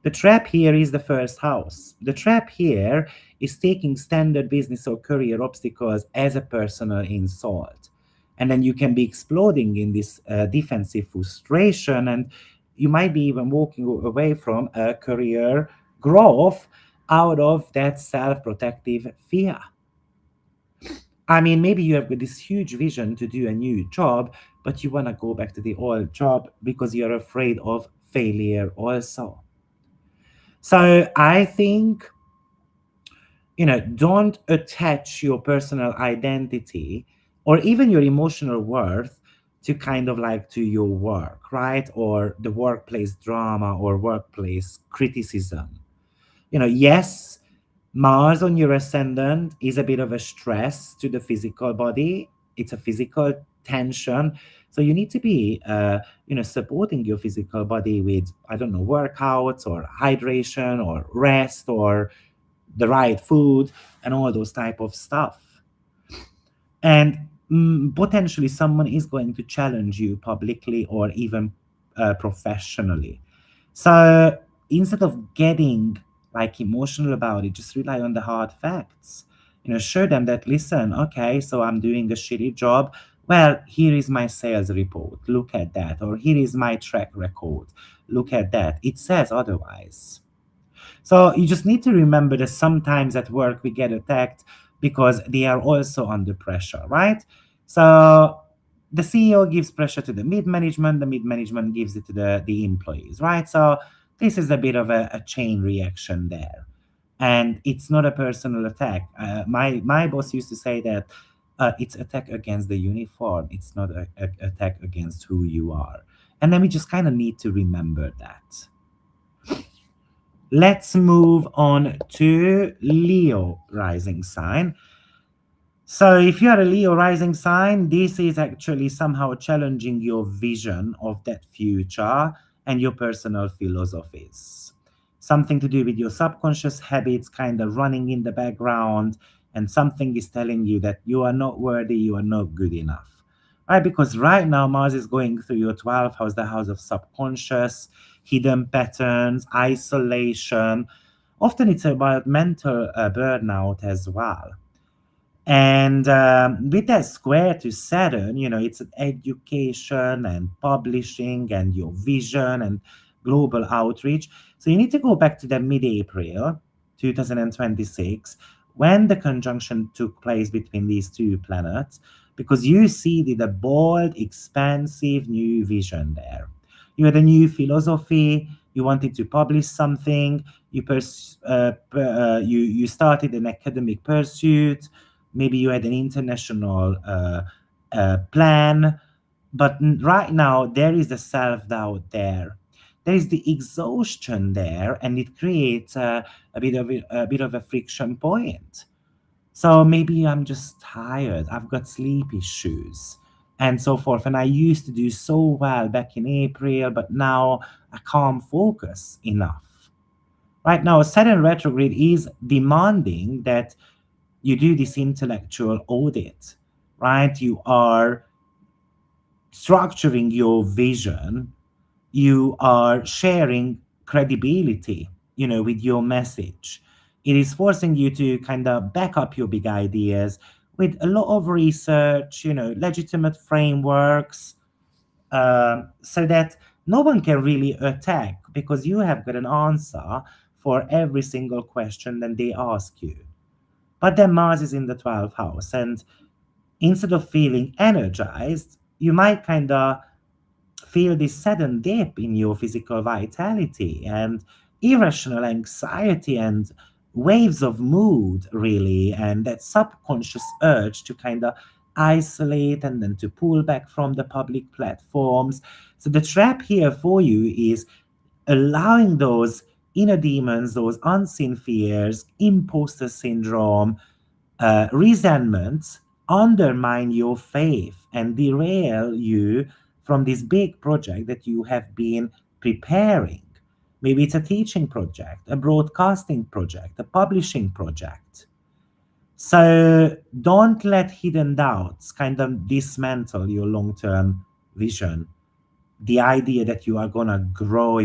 The trap here is the first house. The trap here is taking standard business or career obstacles as a personal insult. And then you can be exploding in this defensive frustration, and you might be even walking away from a career growth out of that self protective fear. I mean, maybe you have got this huge vision to do a new job, but you want to go back to the old job because you're afraid of failure also. So I think, don't attach your personal identity or even your emotional worth to kind of like to your work, right? Or the workplace drama or workplace criticism. Yes, Mars on your ascendant is a bit of a stress to the physical body. It's a physical tension. So you need to be, supporting your physical body with, I don't know, workouts or hydration or rest or the right food and all those type of stuff. And potentially someone is going to challenge you publicly or even professionally. So instead of getting like emotional about it, just rely on the hard facts. Show them that, listen, okay, so I'm doing a shitty job. Well, here is my sales report. Look at that. Or here is my track record. Look at that. It says otherwise. So you just need to remember that sometimes at work we get attacked because they are also under pressure, right? So the CEO gives pressure to the mid management gives it to the employees, right? So this is a bit of a chain reaction there. And it's not a personal attack. My boss used to say that it's attack against the uniform. It's not a attack against who you are. And then we just kind of need to remember that. Let's move on to Leo rising sign. So, if you are a Leo rising sign, this is actually somehow challenging your vision of that future and your personal philosophies. Something to do with your subconscious habits kind of running in the background, and something is telling you that you are not worthy, you are not good enough. Right? Because right now, Mars is going through your 12th house, the house of subconscious, hidden patterns, isolation. Often it's about mental burnout as well. And with that square to Saturn, it's an education and publishing and your vision and global outreach. So you need to go back to the mid April 2026 when the conjunction took place between these two planets, because you see the bold, expansive new vision there. You had a new philosophy, you wanted to publish something, you started an academic pursuit. Maybe you had an international plan, but right now there is the self-doubt there. There is the exhaustion there, and it creates a bit of a friction point. So maybe I'm just tired, I've got sleep issues and so forth, and I used to do so well back in April, but now I can't focus enough. Right now Saturn retrograde is demanding that you do this intellectual audit, right? You are structuring your vision, you are sharing credibility, with your message. It is forcing you to kind of back up your big ideas with a lot of research, legitimate frameworks, so that no one can really attack because you have got an answer for every single question that they ask you. But then Mars is in the 12th house, and instead of feeling energized, you might kind of feel this sudden dip in your physical vitality and irrational anxiety and waves of mood, really, and that subconscious urge to kind of isolate and then to pull back from the public platforms. So, the trap here for you is allowing those inner demons, those unseen fears, imposter syndrome, resentments undermine your faith and derail you from this big project that you have been preparing. Maybe it's a teaching project, a broadcasting project, a publishing project. So don't let hidden doubts kind of dismantle your long term vision. the idea that you are gonna grow.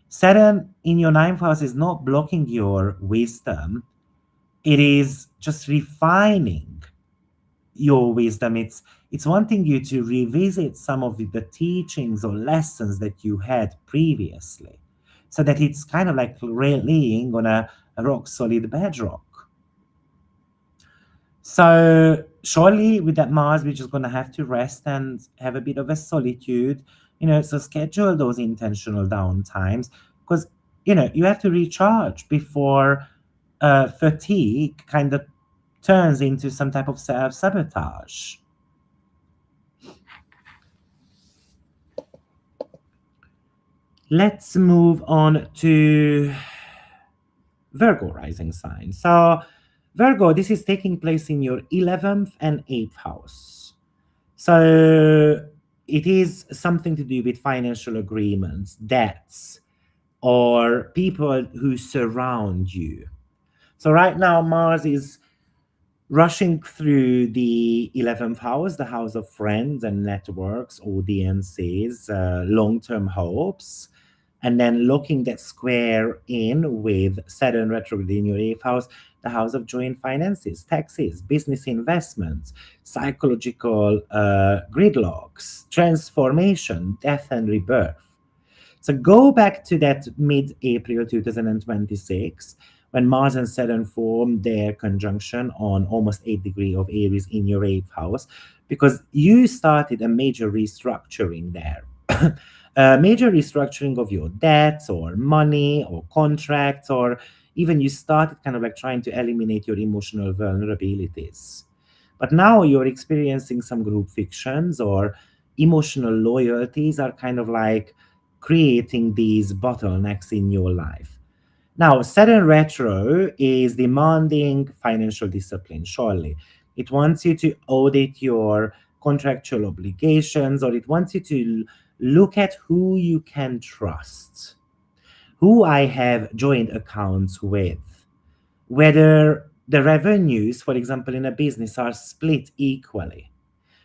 Saturn in your ninth house is not blocking your wisdom, it is just refining your wisdom. It's wanting you to revisit some of the teachings or lessons that you had previously, so that it's kind of like laying on a rock solid bedrock. So surely with that Mars, we're just gonna have to rest and have a bit of a solitude. So schedule those intentional downtimes, because you have to recharge before fatigue kind of turns into some type of self-sabotage. Let's move on to Virgo rising sign. So Virgo, this is taking place in your 11th and 8th house. So it is something to do with financial agreements, debts, or people who surround you. So right now, Mars is rushing through the 11th house, the house of friends and networks, audiences, long term hopes, and then looking that square in with Saturn retrograde in your 8th house, the house of joint finances, taxes, business investments, psychological gridlocks, transformation, death, and rebirth. So go back to that mid-April 2026 when Mars and Saturn formed their conjunction on almost 8 degree of Aries in your 8th house, because you started a major restructuring there. A major restructuring of your debts or money or contracts, or even you started kind of like trying to eliminate your emotional vulnerabilities. But now you're experiencing some group fictions, or emotional loyalties are kind of like creating these bottlenecks in your life. Now, Saturn retro is demanding financial discipline, surely. It wants you to audit your contractual obligations, or it wants you to look at who you can trust, who I have joint accounts with, whether the revenues, for example, in a business are split equally.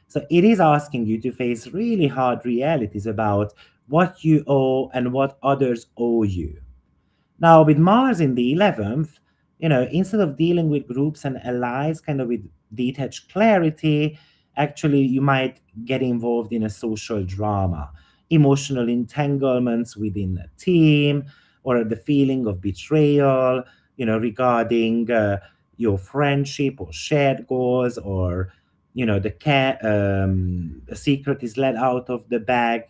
So it is asking you to face really hard realities about what you owe and what others owe you. Now, with Mars in the 11th, instead of dealing with groups and allies kind of with detached clarity, actually, you might get involved in a social drama, emotional entanglements within a team, or the feeling of betrayal, regarding your friendship or shared goals, or, the secret is let out of the bag.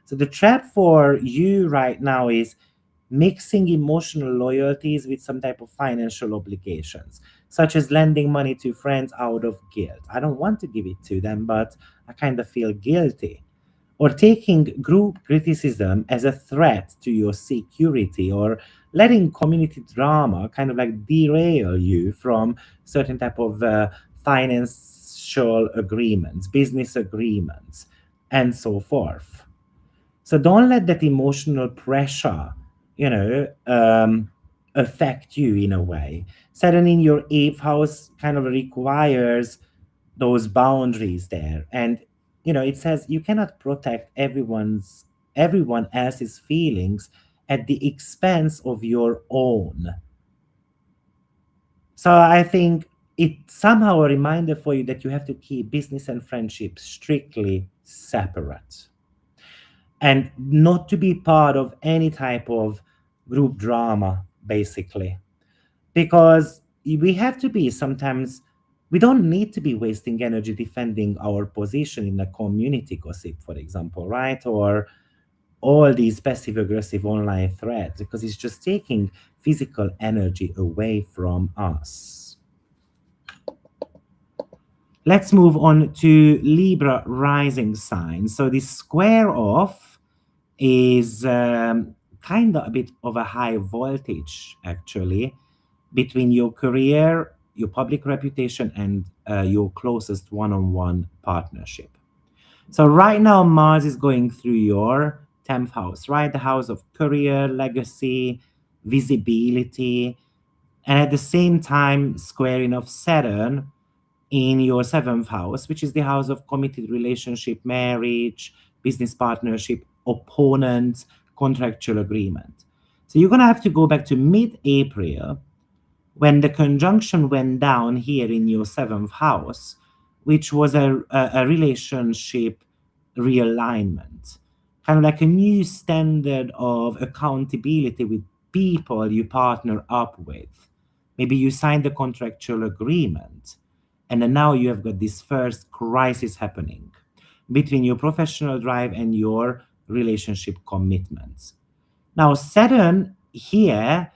So the trap for you right now is mixing emotional loyalties with some type of financial obligations, such as lending money to friends out of guilt. I don't want to give it to them, but I kind of feel guilty. Or taking group criticism as a threat to your security, or letting community drama kind of like derail you from certain type of financial agreements, business agreements, and so forth. So don't let that emotional pressure, affect you in a way. Saturn in your 8th house kind of requires those boundaries there. And, it says you cannot protect everyone else's feelings at the expense of your own. So I think it's somehow a reminder for you that you have to keep business and friendship strictly separate, and not to be part of any type of group drama, basically. Because we have to be sometimes, we don't need to be wasting energy defending our position in a community gossip, for example, right? Or all these passive aggressive online threads, because it's just taking physical energy away from us. Let's move on to Libra rising sign. So this square off is kind of a bit of a high voltage, actually, between your career, your public reputation, and your closest one on one partnership. So, right now, Mars is going through your 10th house, right? The house of career, legacy, visibility, and at the same time, squaring of Saturn in your 7th house, which is the house of committed relationship, marriage, business partnership, opponent, contractual agreement. So you're going to have to go back to mid April when the conjunction went down here in your seventh house, which was a relationship realignment, kind of like a new standard of accountability with people you partner up with. Maybe you signed the contractual agreement, and then now you have got this first crisis happening between your professional drive and your relationship commitments. Now, Saturn here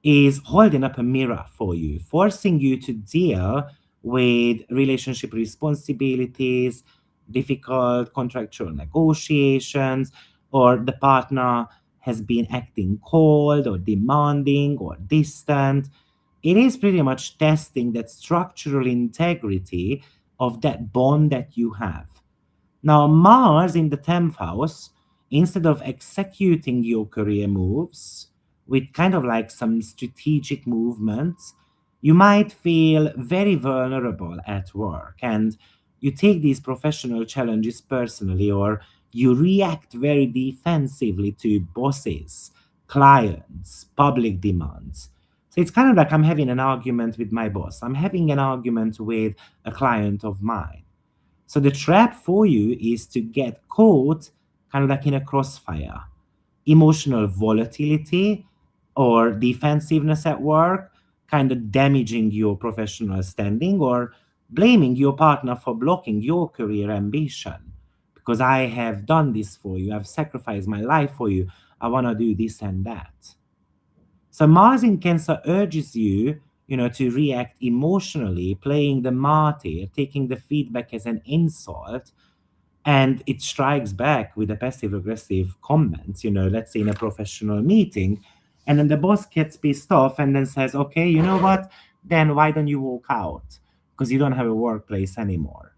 is holding up a mirror for you, forcing you to deal with relationship responsibilities, difficult contractual negotiations, or the partner has been acting cold or demanding or distant. It is pretty much testing that structural integrity of that bond that you have. Now, Mars in the 10th house, instead of executing your career moves with kind of like some strategic movements, you might feel very vulnerable at work and you take these professional challenges personally, or you react very defensively to bosses, clients, public demands. So it's kind of like I'm having an argument with my boss. I'm having an argument with a client of mine. So the trap for you is to get caught kind of like in a crossfire. Emotional volatility or defensiveness at work, kind of damaging your professional standing, or blaming your partner for blocking your career ambition. Because I have done this for you, I've sacrificed my life for you, I want to do this and that. So Mars in Cancer urges you, to react emotionally, playing the martyr, taking the feedback as an insult, and it strikes back with a passive aggressive comment, let's say in a professional meeting. And then the boss gets pissed off and then says, okay, you know what? Then why don't you walk out? Because you don't have a workplace anymore.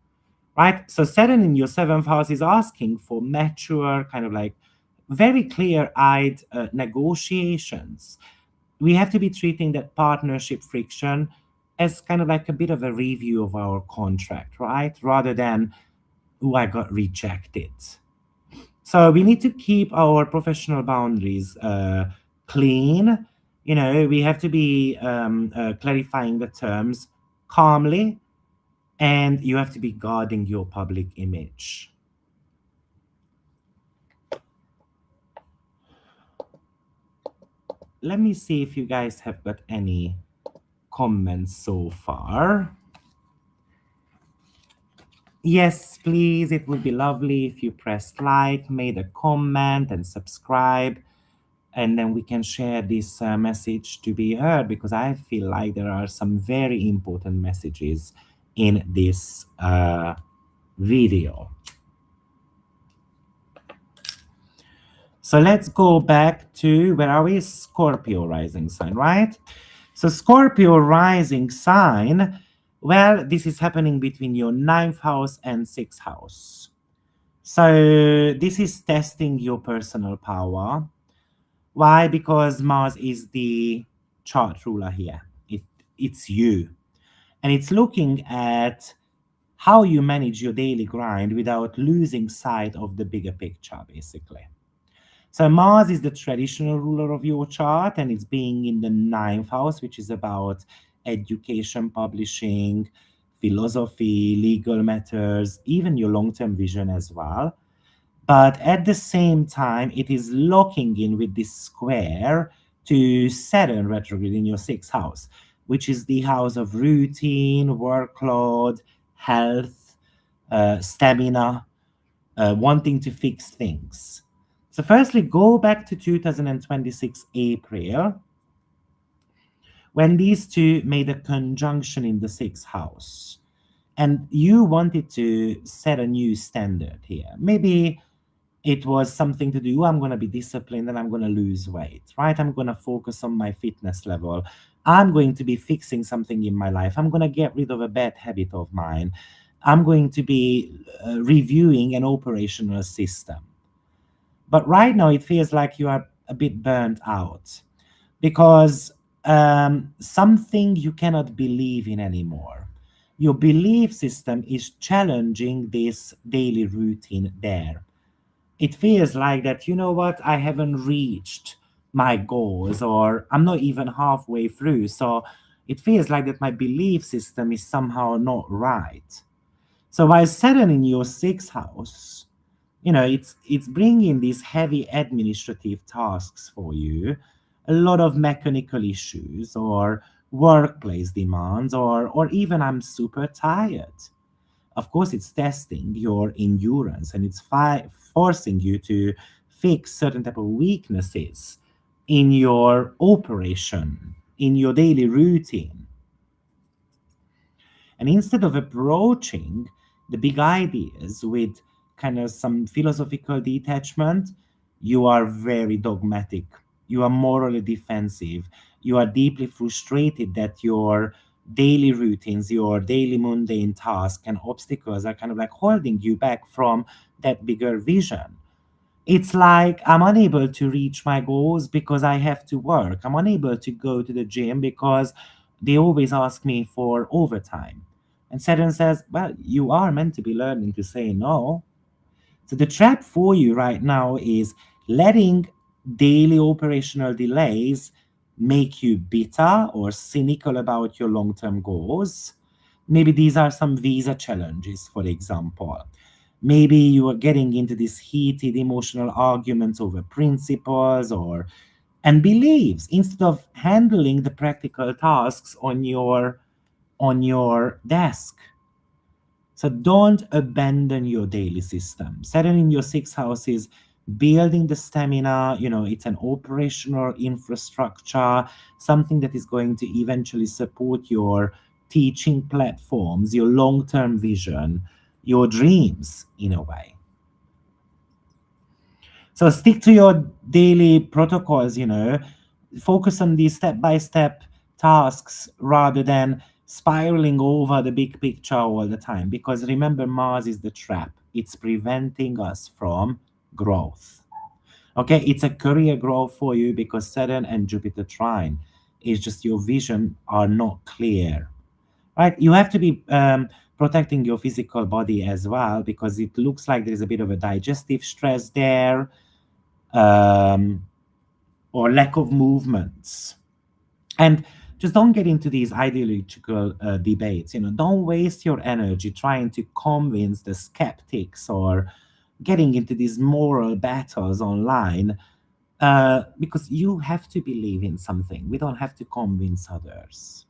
Right? So Saturn in your seventh house is asking for mature, kind of like very clear eyed negotiations. We have to be treating that partnership friction as kind of like a bit of a review of our contract, right? Rather than, oh, I got rejected. So we need to keep our professional boundaries clean. We have to be clarifying the terms calmly, and you have to be guarding your public image. Let me see if you guys have got any comments so far. Yes, please. It would be lovely if you pressed like, made a comment, and subscribe. And then we can share this message to be heard, because I feel like there are some very important messages in this video. So let's go back to, where are we? Scorpio rising sign, right? So Scorpio rising sign, well, this is happening between your ninth house and sixth house. So this is testing your personal power. Why? Because Mars is the chart ruler here. It's you. And it's looking at how you manage your daily grind without losing sight of the bigger picture, basically. So Mars is the traditional ruler of your chart, and it's being in the ninth house, which is about education, publishing, philosophy, legal matters, even your long-term vision as well. But at the same time, it is locking in with this square to Saturn retrograde in your sixth house, which is the house of routine, workload, health, stamina, wanting to fix things. So firstly, go back to 2026 April, when these two made a conjunction in the sixth house. And you wanted to set a new standard here. Maybe it was something to do, I'm going to be disciplined and I'm going to lose weight, right? I'm going to focus on my fitness level. I'm going to be fixing something in my life. I'm going to get rid of a bad habit of mine. I'm going to be reviewing an operational system. But right now, it feels like you are a bit burnt out, because something you cannot believe in anymore. Your belief system is challenging this daily routine there. It feels like that, you know what, I haven't reached my goals, or I'm not even halfway through. So it feels like that my belief system is somehow not right. So while Saturn in your sixth house, it's bringing these heavy administrative tasks for you, a lot of mechanical issues, or workplace demands, or even I'm super tired. Of course, it's testing your endurance, and it's forcing you to fix certain type of weaknesses in your operation, in your daily routine. And instead of approaching the big ideas with kind of some philosophical detachment, you are very dogmatic. You are morally defensive. You are deeply frustrated that your daily routines, your daily mundane tasks and obstacles are kind of like holding you back from that bigger vision. It's like I'm unable to reach my goals because I have to work. I'm unable to go to the gym because they always ask me for overtime. And Saturn says, well, you are meant to be learning to say no. So the trap for you right now is letting daily operational delays make you bitter or cynical about your long term goals. Maybe these are some visa challenges, for example. Maybe you are getting into these heated emotional arguments over principles or and beliefs instead of handling the practical tasks on your desk. So don't abandon your daily system. Saturn in your sixth house is building the stamina, it's an operational infrastructure, something that is going to eventually support your teaching platforms, your long term vision, your dreams in a way. So stick to your daily protocols, focus on these step by step tasks rather than spiraling over the big picture all the time. Because remember, Mars is the trap, it's preventing us from growth. Okay, it's a career growth for you because Saturn and Jupiter trine. It's just your vision are not clear, right? You have to be protecting your physical body as well because it looks like there is a bit of a digestive stress there, um, or lack of movements. And just don't get into these ideological debates. Don't waste your energy trying to convince the skeptics or getting into these moral battles online, because you have to believe in something. We don't have to convince others.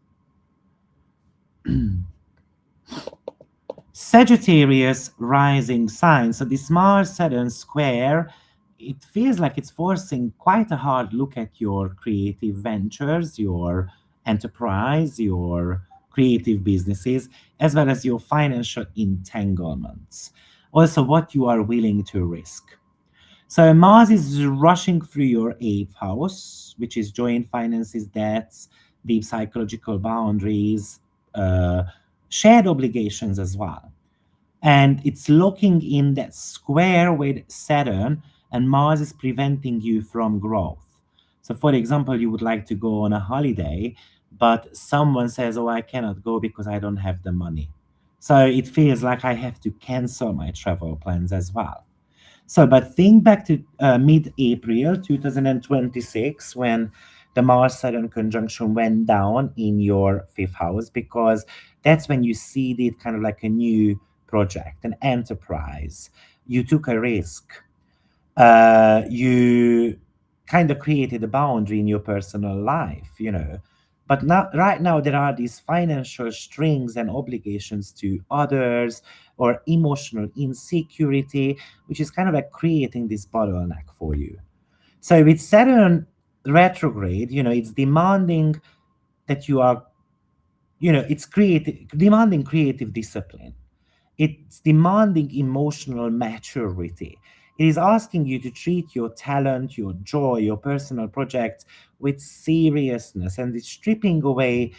Sagittarius rising sign. So this Mars Saturn square, it feels like it's forcing quite a hard look at your creative ventures, your enterprise, your creative businesses, as well as your financial entanglements. Also, what you are willing to risk. So Mars is rushing through your eighth house, which is joint finances, debts, deep psychological boundaries, uh, shared obligations as well. And it's looking in that square with Saturn, and Mars is preventing you from growth. So, for example, you would like to go on a holiday, but someone says, oh, I cannot go because I don't have the money. So it feels like I have to cancel my travel plans as well. So, but think back to mid-April 2026 when the Mars-Saturn conjunction went down in your fifth house, because that's when you see it kind of like a new project, an enterprise. You took a risk. You kind of created a boundary in your personal life. But now, right now, there are these financial strings and obligations to others, or emotional insecurity, which is kind of like creating this bottleneck for you. So with Saturn retrograde, it's demanding that you are, it's demanding creative discipline. It's demanding emotional maturity. It is asking you to treat your talent, your joy, your personal projects with seriousness, and it's stripping away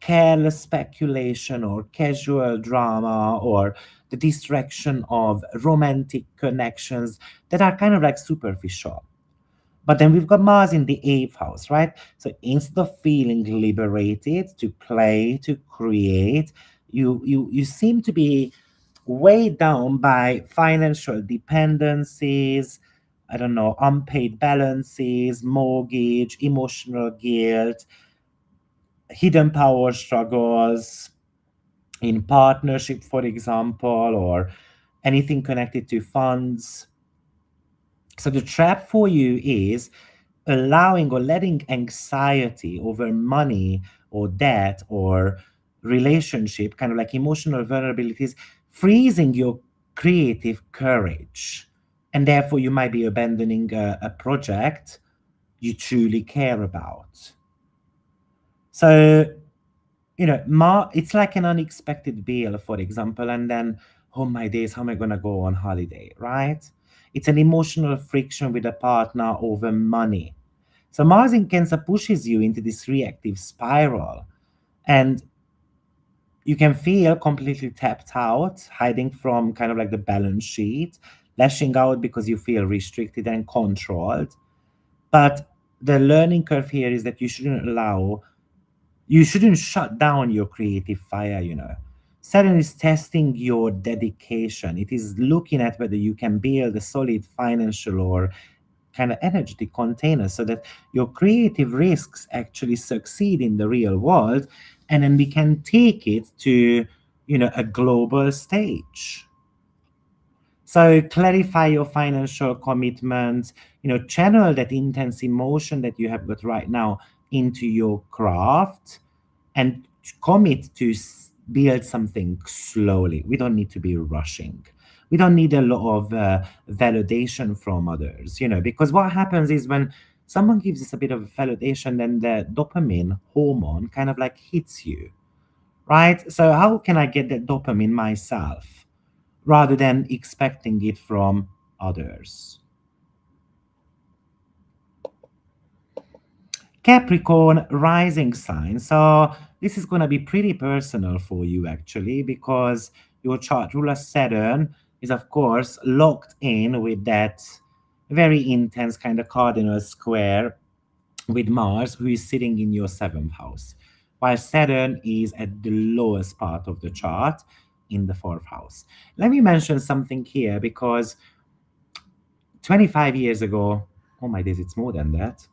careless speculation or casual drama or the distraction of romantic connections that are kind of like superficial. But then we've got Mars in the eighth house, right? So instead of feeling liberated to play, to create, you seem to be weighed down by financial dependencies, I don't know, unpaid balances, mortgage, emotional guilt, hidden power struggles in partnership, for example, or anything connected to funds. So the trap for you is allowing or letting anxiety over money or debt or relationship, kind of like emotional vulnerabilities, freezing your creative courage. And therefore, you might be abandoning a project you truly care about. So, it's like an unexpected bill, for example, and then, oh my days, how am I going to go on holiday, right? It's an emotional friction with a partner over money. So Mars in Cancer pushes you into this reactive spiral, and you can feel completely tapped out, hiding from kind of like the balance sheet, lashing out because you feel restricted and controlled. But the learning curve here is that you shouldn't shut down your creative fire. Saturn is testing your dedication. It is looking at whether you can build a solid financial or kind of energetic container so that your creative risks actually succeed in the real world, and then we can take it to a global stage. So clarify your financial commitments, channel that intense emotion that you have got right now into your craft, and commit to build something slowly. We don't need to be rushing. We don't need a lot of validation from others, because what happens is when someone gives us a bit of validation, then the dopamine hormone kind of like hits you, right? So, how can I get that dopamine myself rather than expecting it from others? Capricorn rising sign. So this is going to be pretty personal for you actually, because your chart ruler Saturn is of course locked in with that very intense kind of cardinal square with Mars, who is sitting in your seventh house, while Saturn is at the lowest part of the chart in the fourth house. Let me mention something here because 25 years ago, oh my days, it's more than that.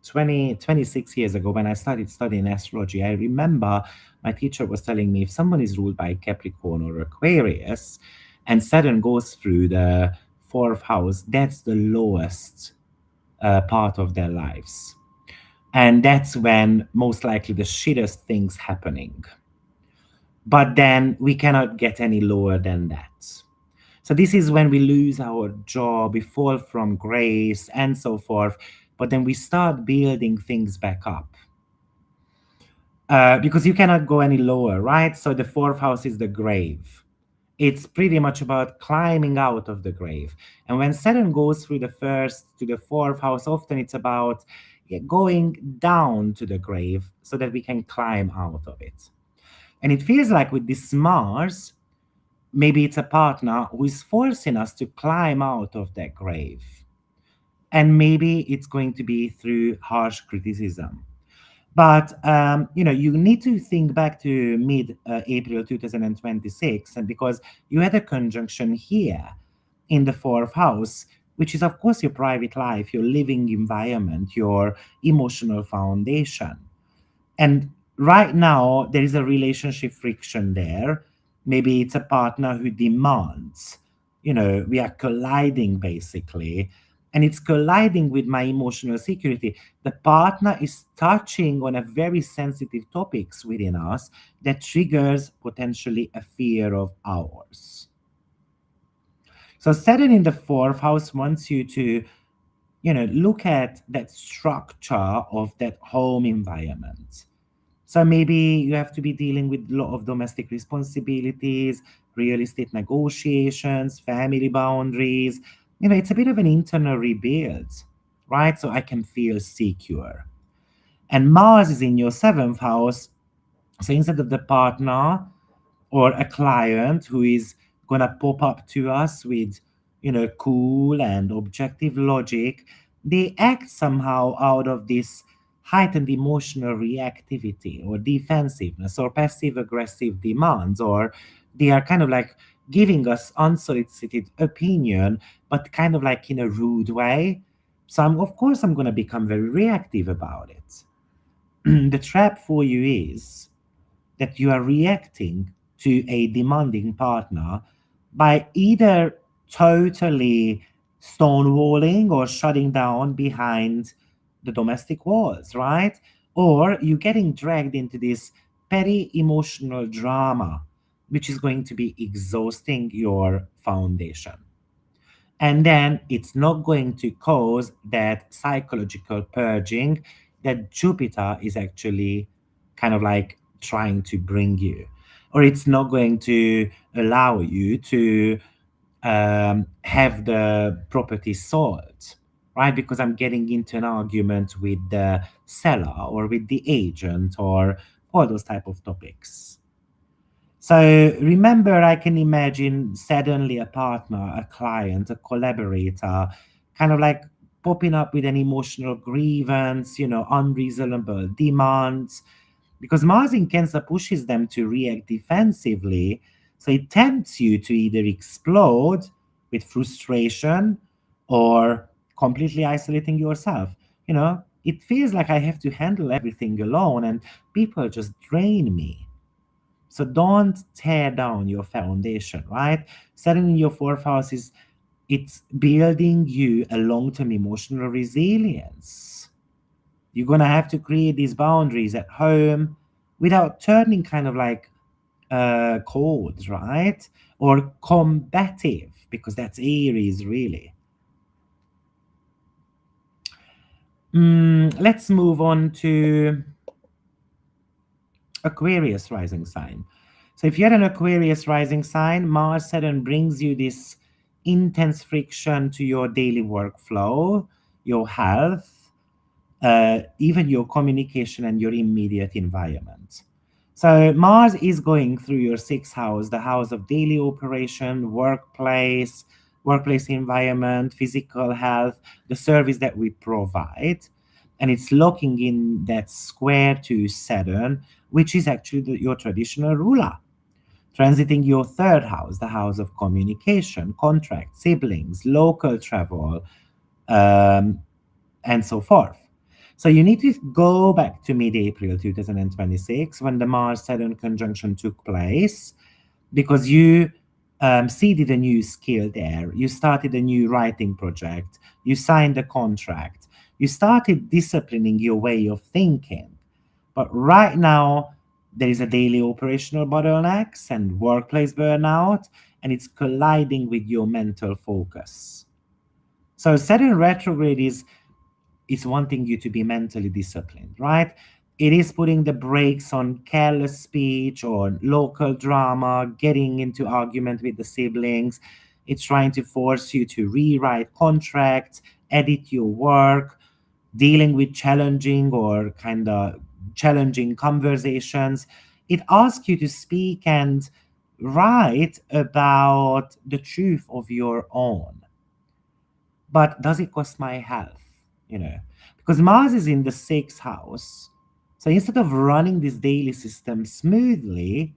26 years ago, when I started studying astrology, I remember my teacher was telling me if someone is ruled by Capricorn or Aquarius and Saturn goes through the fourth house, that's the lowest part of their lives. And that's when most likely the shittest things happening. But then we cannot get any lower than that. So this is when we lose our job, we fall from grace, and so forth. But then we start building things back up. Because you cannot go any lower, right? So the fourth house is the grave. It's pretty much about climbing out of the grave. And when Saturn goes through the first to the fourth house, often it's about going down to the grave so that we can climb out of it. And it feels like with this Mars, maybe it's a partner who is forcing us to climb out of that grave. And maybe it's going to be through harsh criticism. But you need to think back to mid April 2026, and because you had a conjunction here in the fourth house, which is of course your private life, your living environment, your emotional foundation. And right now, there is a relationship friction there. Maybe it's a partner who demands, we are colliding basically. And it's colliding with my emotional security. The partner is touching on a very sensitive topics within us that triggers potentially a fear of ours. So Saturn in the fourth house wants you to, look at that structure of that home environment. So maybe you have to be dealing with a lot of domestic responsibilities, real estate negotiations, family boundaries. It's a bit of an internal rebuild, right? So I can feel secure. And Mars is in your seventh house. So instead of the partner or a client who is going to pop up to us with, cool and objective logic, they act somehow out of this heightened emotional reactivity or defensiveness or passive aggressive demands, or they are kind of like giving us unsolicited opinion, but kind of like in a rude way. So of course I'm going to become very reactive about it. The trap for you is that you are reacting to a demanding partner by either totally stonewalling or shutting down behind the domestic walls, right? Or you getting dragged into this petty emotional drama, which is going to be exhausting your foundation. And then it's not going to cause that psychological purging that Jupiter is actually kind of like trying to bring you. Or it's not going to allow you to have the property sold, right? Because I'm getting into an argument with the seller or with the agent or all those type of topics. So remember, I can imagine suddenly a partner, a client, a collaborator, kind of like popping up with an emotional grievance, unreasonable demands, because Mars in Cancer pushes them to react defensively. So it tempts you to either explode with frustration or completely isolating yourself. It feels like I have to handle everything alone and people just drain me. So don't tear down your foundation, right? Setting in your fourth house is it's building you a long-term emotional resilience. You're gonna have to create these boundaries at home without turning kind of like cold, right? Or combative, because that's Aries really. Let's move on to Aquarius rising sign. So if you're an Aquarius rising sign, Mars Saturn brings you this intense friction to your daily workflow, your health, even your communication and your immediate environment. So Mars is going through your sixth house, the house of daily operation, workplace environment, physical health, the service that we provide. And it's locking in that square to Saturn, which is actually your traditional ruler. Transiting your third house, the house of communication, contract, siblings, local travel, um, and so forth. So you need to go back to mid-April 2026 when the Mars Saturn conjunction took place, because you seeded a new skill there. You started a new writing project. You signed a contract. You started disciplining your way of thinking. But right now, there is a daily operational bottlenecks and workplace burnout, and it's colliding with your mental focus. So Saturn retrograde is wanting you to be mentally disciplined, right? It is putting the brakes on careless speech or local drama, getting into argument with the siblings. It's trying to force you to rewrite contracts, edit your work, dealing with challenging or kind of challenging conversations. It asks you to speak and write about the truth of your own. But does it cost my health? Because Mars is in the sixth house. So instead of running this daily system smoothly,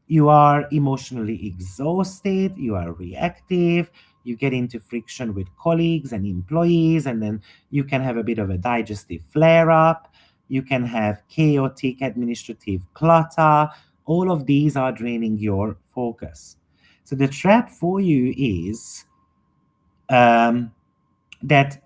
you are emotionally exhausted, you are reactive, you get into friction with colleagues and employees, and then you can have a bit of a digestive flare up. You can have chaotic administrative clutter. All of these are draining your focus. So the trap for you is um, that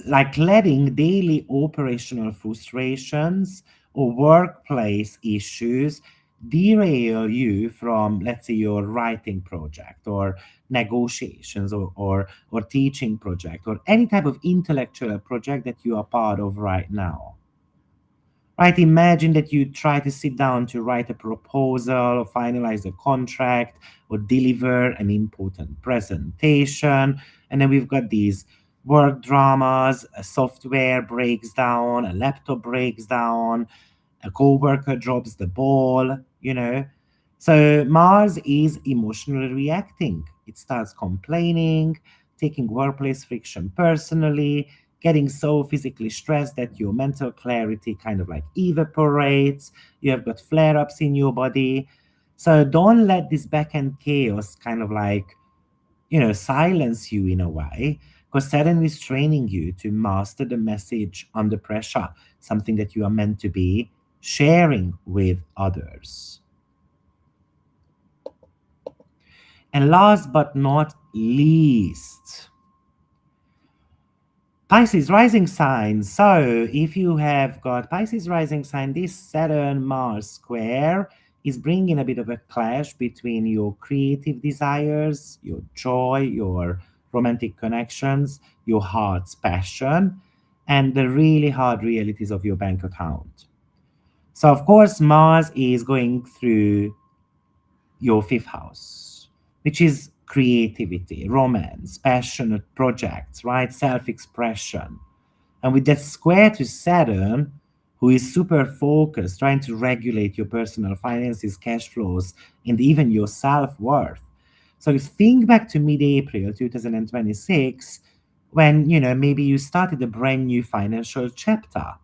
like letting daily operational frustrations or workplace issues derail you from, let's say, your writing project or negotiations or teaching project or any type of intellectual project that you are part of right now. Right, imagine that you try to sit down to write a proposal or finalize a contract or deliver an important presentation. And then we've got these work dramas, a software breaks down, a laptop breaks down, a coworker drops the ball. So Mars is emotionally reacting. It starts complaining, taking workplace friction personally, getting so physically stressed that your mental clarity kind of like evaporates. You have got flare ups in your body. So don't let this back end chaos kind of like, silence you in a way, because Saturn is training you to master the message under pressure, something that you are meant to be sharing with others. And last but not least, Pisces rising sign. So, if you have got Pisces rising sign, this Saturn Mars square is bringing a bit of a clash between your creative desires, your joy, your romantic connections, your heart's passion, and the really hard realities of your bank account. So, of course, Mars is going through your fifth house, which is creativity, romance, passionate projects, right? Self expression. And with that square to Saturn, who is super focused, trying to regulate your personal finances, cash flows, and even your self worth. So think back to mid April 2026, when, maybe you started a brand new financial chapter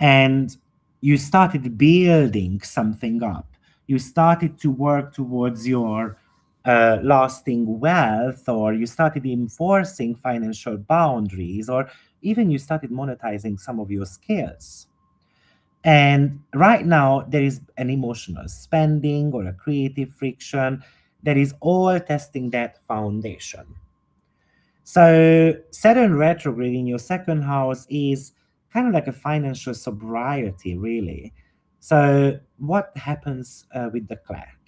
and you started building something up. You started to work towards your lasting wealth, or you started enforcing financial boundaries, or even you started monetizing some of your skills. And right now, there is an emotional spending or a creative friction that is all testing that foundation. So Saturn retrograde in your second house is kind of like a financial sobriety, really. So what happens with the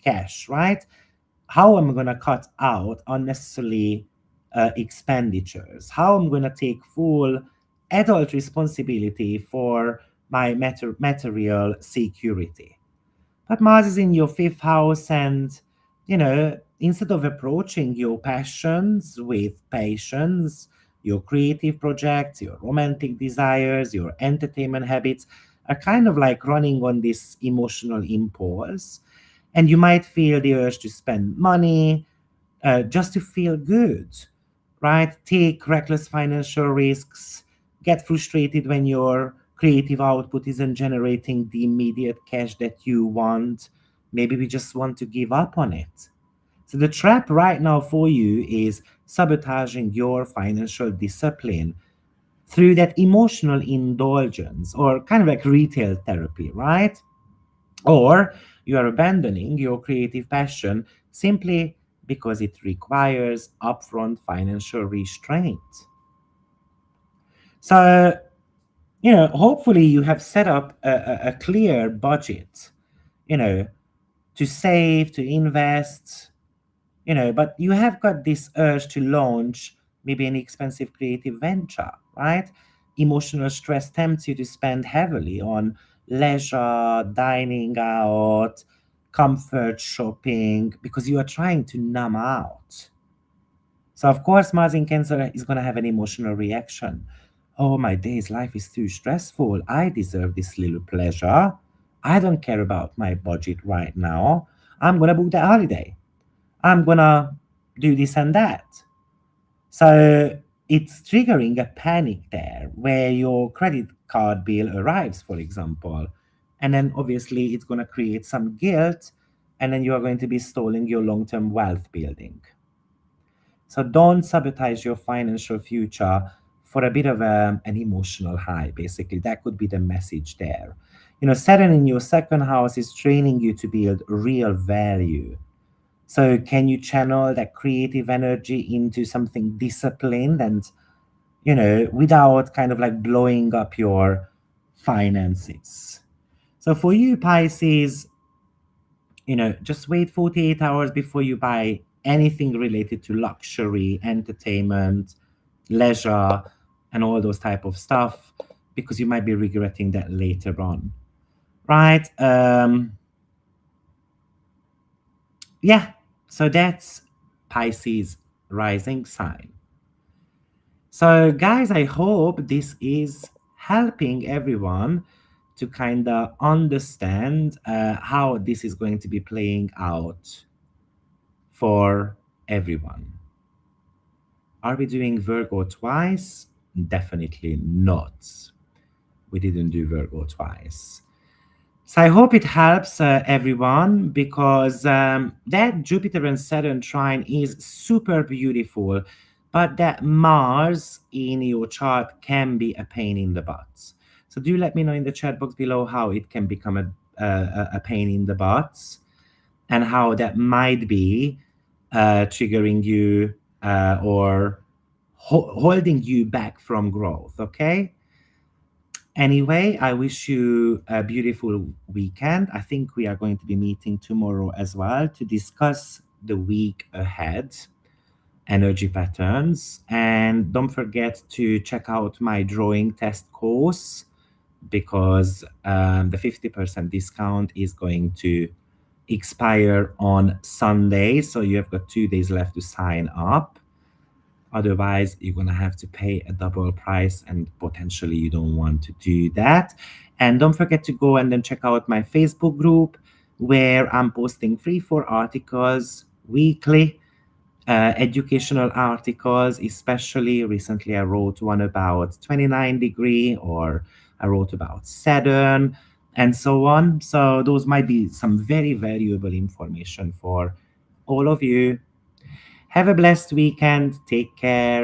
cash, right? How am I going to cut out unnecessary expenditures? How I'm going to take full adult responsibility for my material security? But Mars is in your fifth house, and instead of approaching your passions with patience, your creative projects, your romantic desires, your entertainment habits are kind of like running on this emotional impulse. And you might feel the urge to spend money just to feel good, right? Take reckless financial risks, get frustrated when your creative output isn't generating the immediate cash that you want. Maybe we just want to give up on it. So the trap right now for you is sabotaging your financial discipline through that emotional indulgence, or kind of like retail therapy, right? Or you are abandoning your creative passion simply because it requires upfront financial restraint. So, hopefully you have set up a clear budget, you know, to save, to invest, but you have got this urge to launch maybe an expensive creative venture, right? Emotional stress tempts you to spend heavily on leisure, dining out, comfort shopping, because you are trying to numb out. So, of course, Mars in Cancer is going to have an emotional reaction. Oh, my days, life is too stressful. I deserve this little pleasure. I don't care about my budget right now. I'm going to book that holiday. I'm gonna do this and that. So it's triggering a panic there where your credit card bill arrives, for example. And then obviously it's gonna create some guilt, and then you are going to be stalling your long term wealth building. So don't sabotage your financial future for a bit of an emotional high, basically. That could be the message there. Saturn in your second house is training you to build real value. So, can you channel that creative energy into something disciplined and, without kind of like blowing up your finances? So, for you, Pisces, just wait 48 hours before you buy anything related to luxury, entertainment, leisure, and all those type of stuff, because you might be regretting that later on. Right? Yeah. So that's Pisces rising sign. So, guys, I hope this is helping everyone to kind of understand how this is going to be playing out for everyone. Are we doing Virgo twice? Definitely not. We didn't do Virgo twice. So I hope it helps everyone, because that Jupiter and Saturn trine is super beautiful, but that Mars in your chart can be a pain in the butt. So do let me know in the chat box below how it can become a pain in the butt, and how that might be triggering you or holding you back from growth. Okay. Anyway, I wish you a beautiful weekend. I think we are going to be meeting tomorrow as well to discuss the week ahead, energy patterns. And don't forget to check out my drawing test course, because the 50% discount is going to expire on Sunday. So you have got 2 days left to sign up. Otherwise, you're going to have to pay a double price, and potentially you don't want to do that. And don't forget to go and then check out my Facebook group, where I'm posting free for articles weekly, educational articles. Especially recently, I wrote one about 29 degree, or I wrote about Saturn, and so on. So those might be some very valuable information for all of you. Have a blessed weekend. Take care.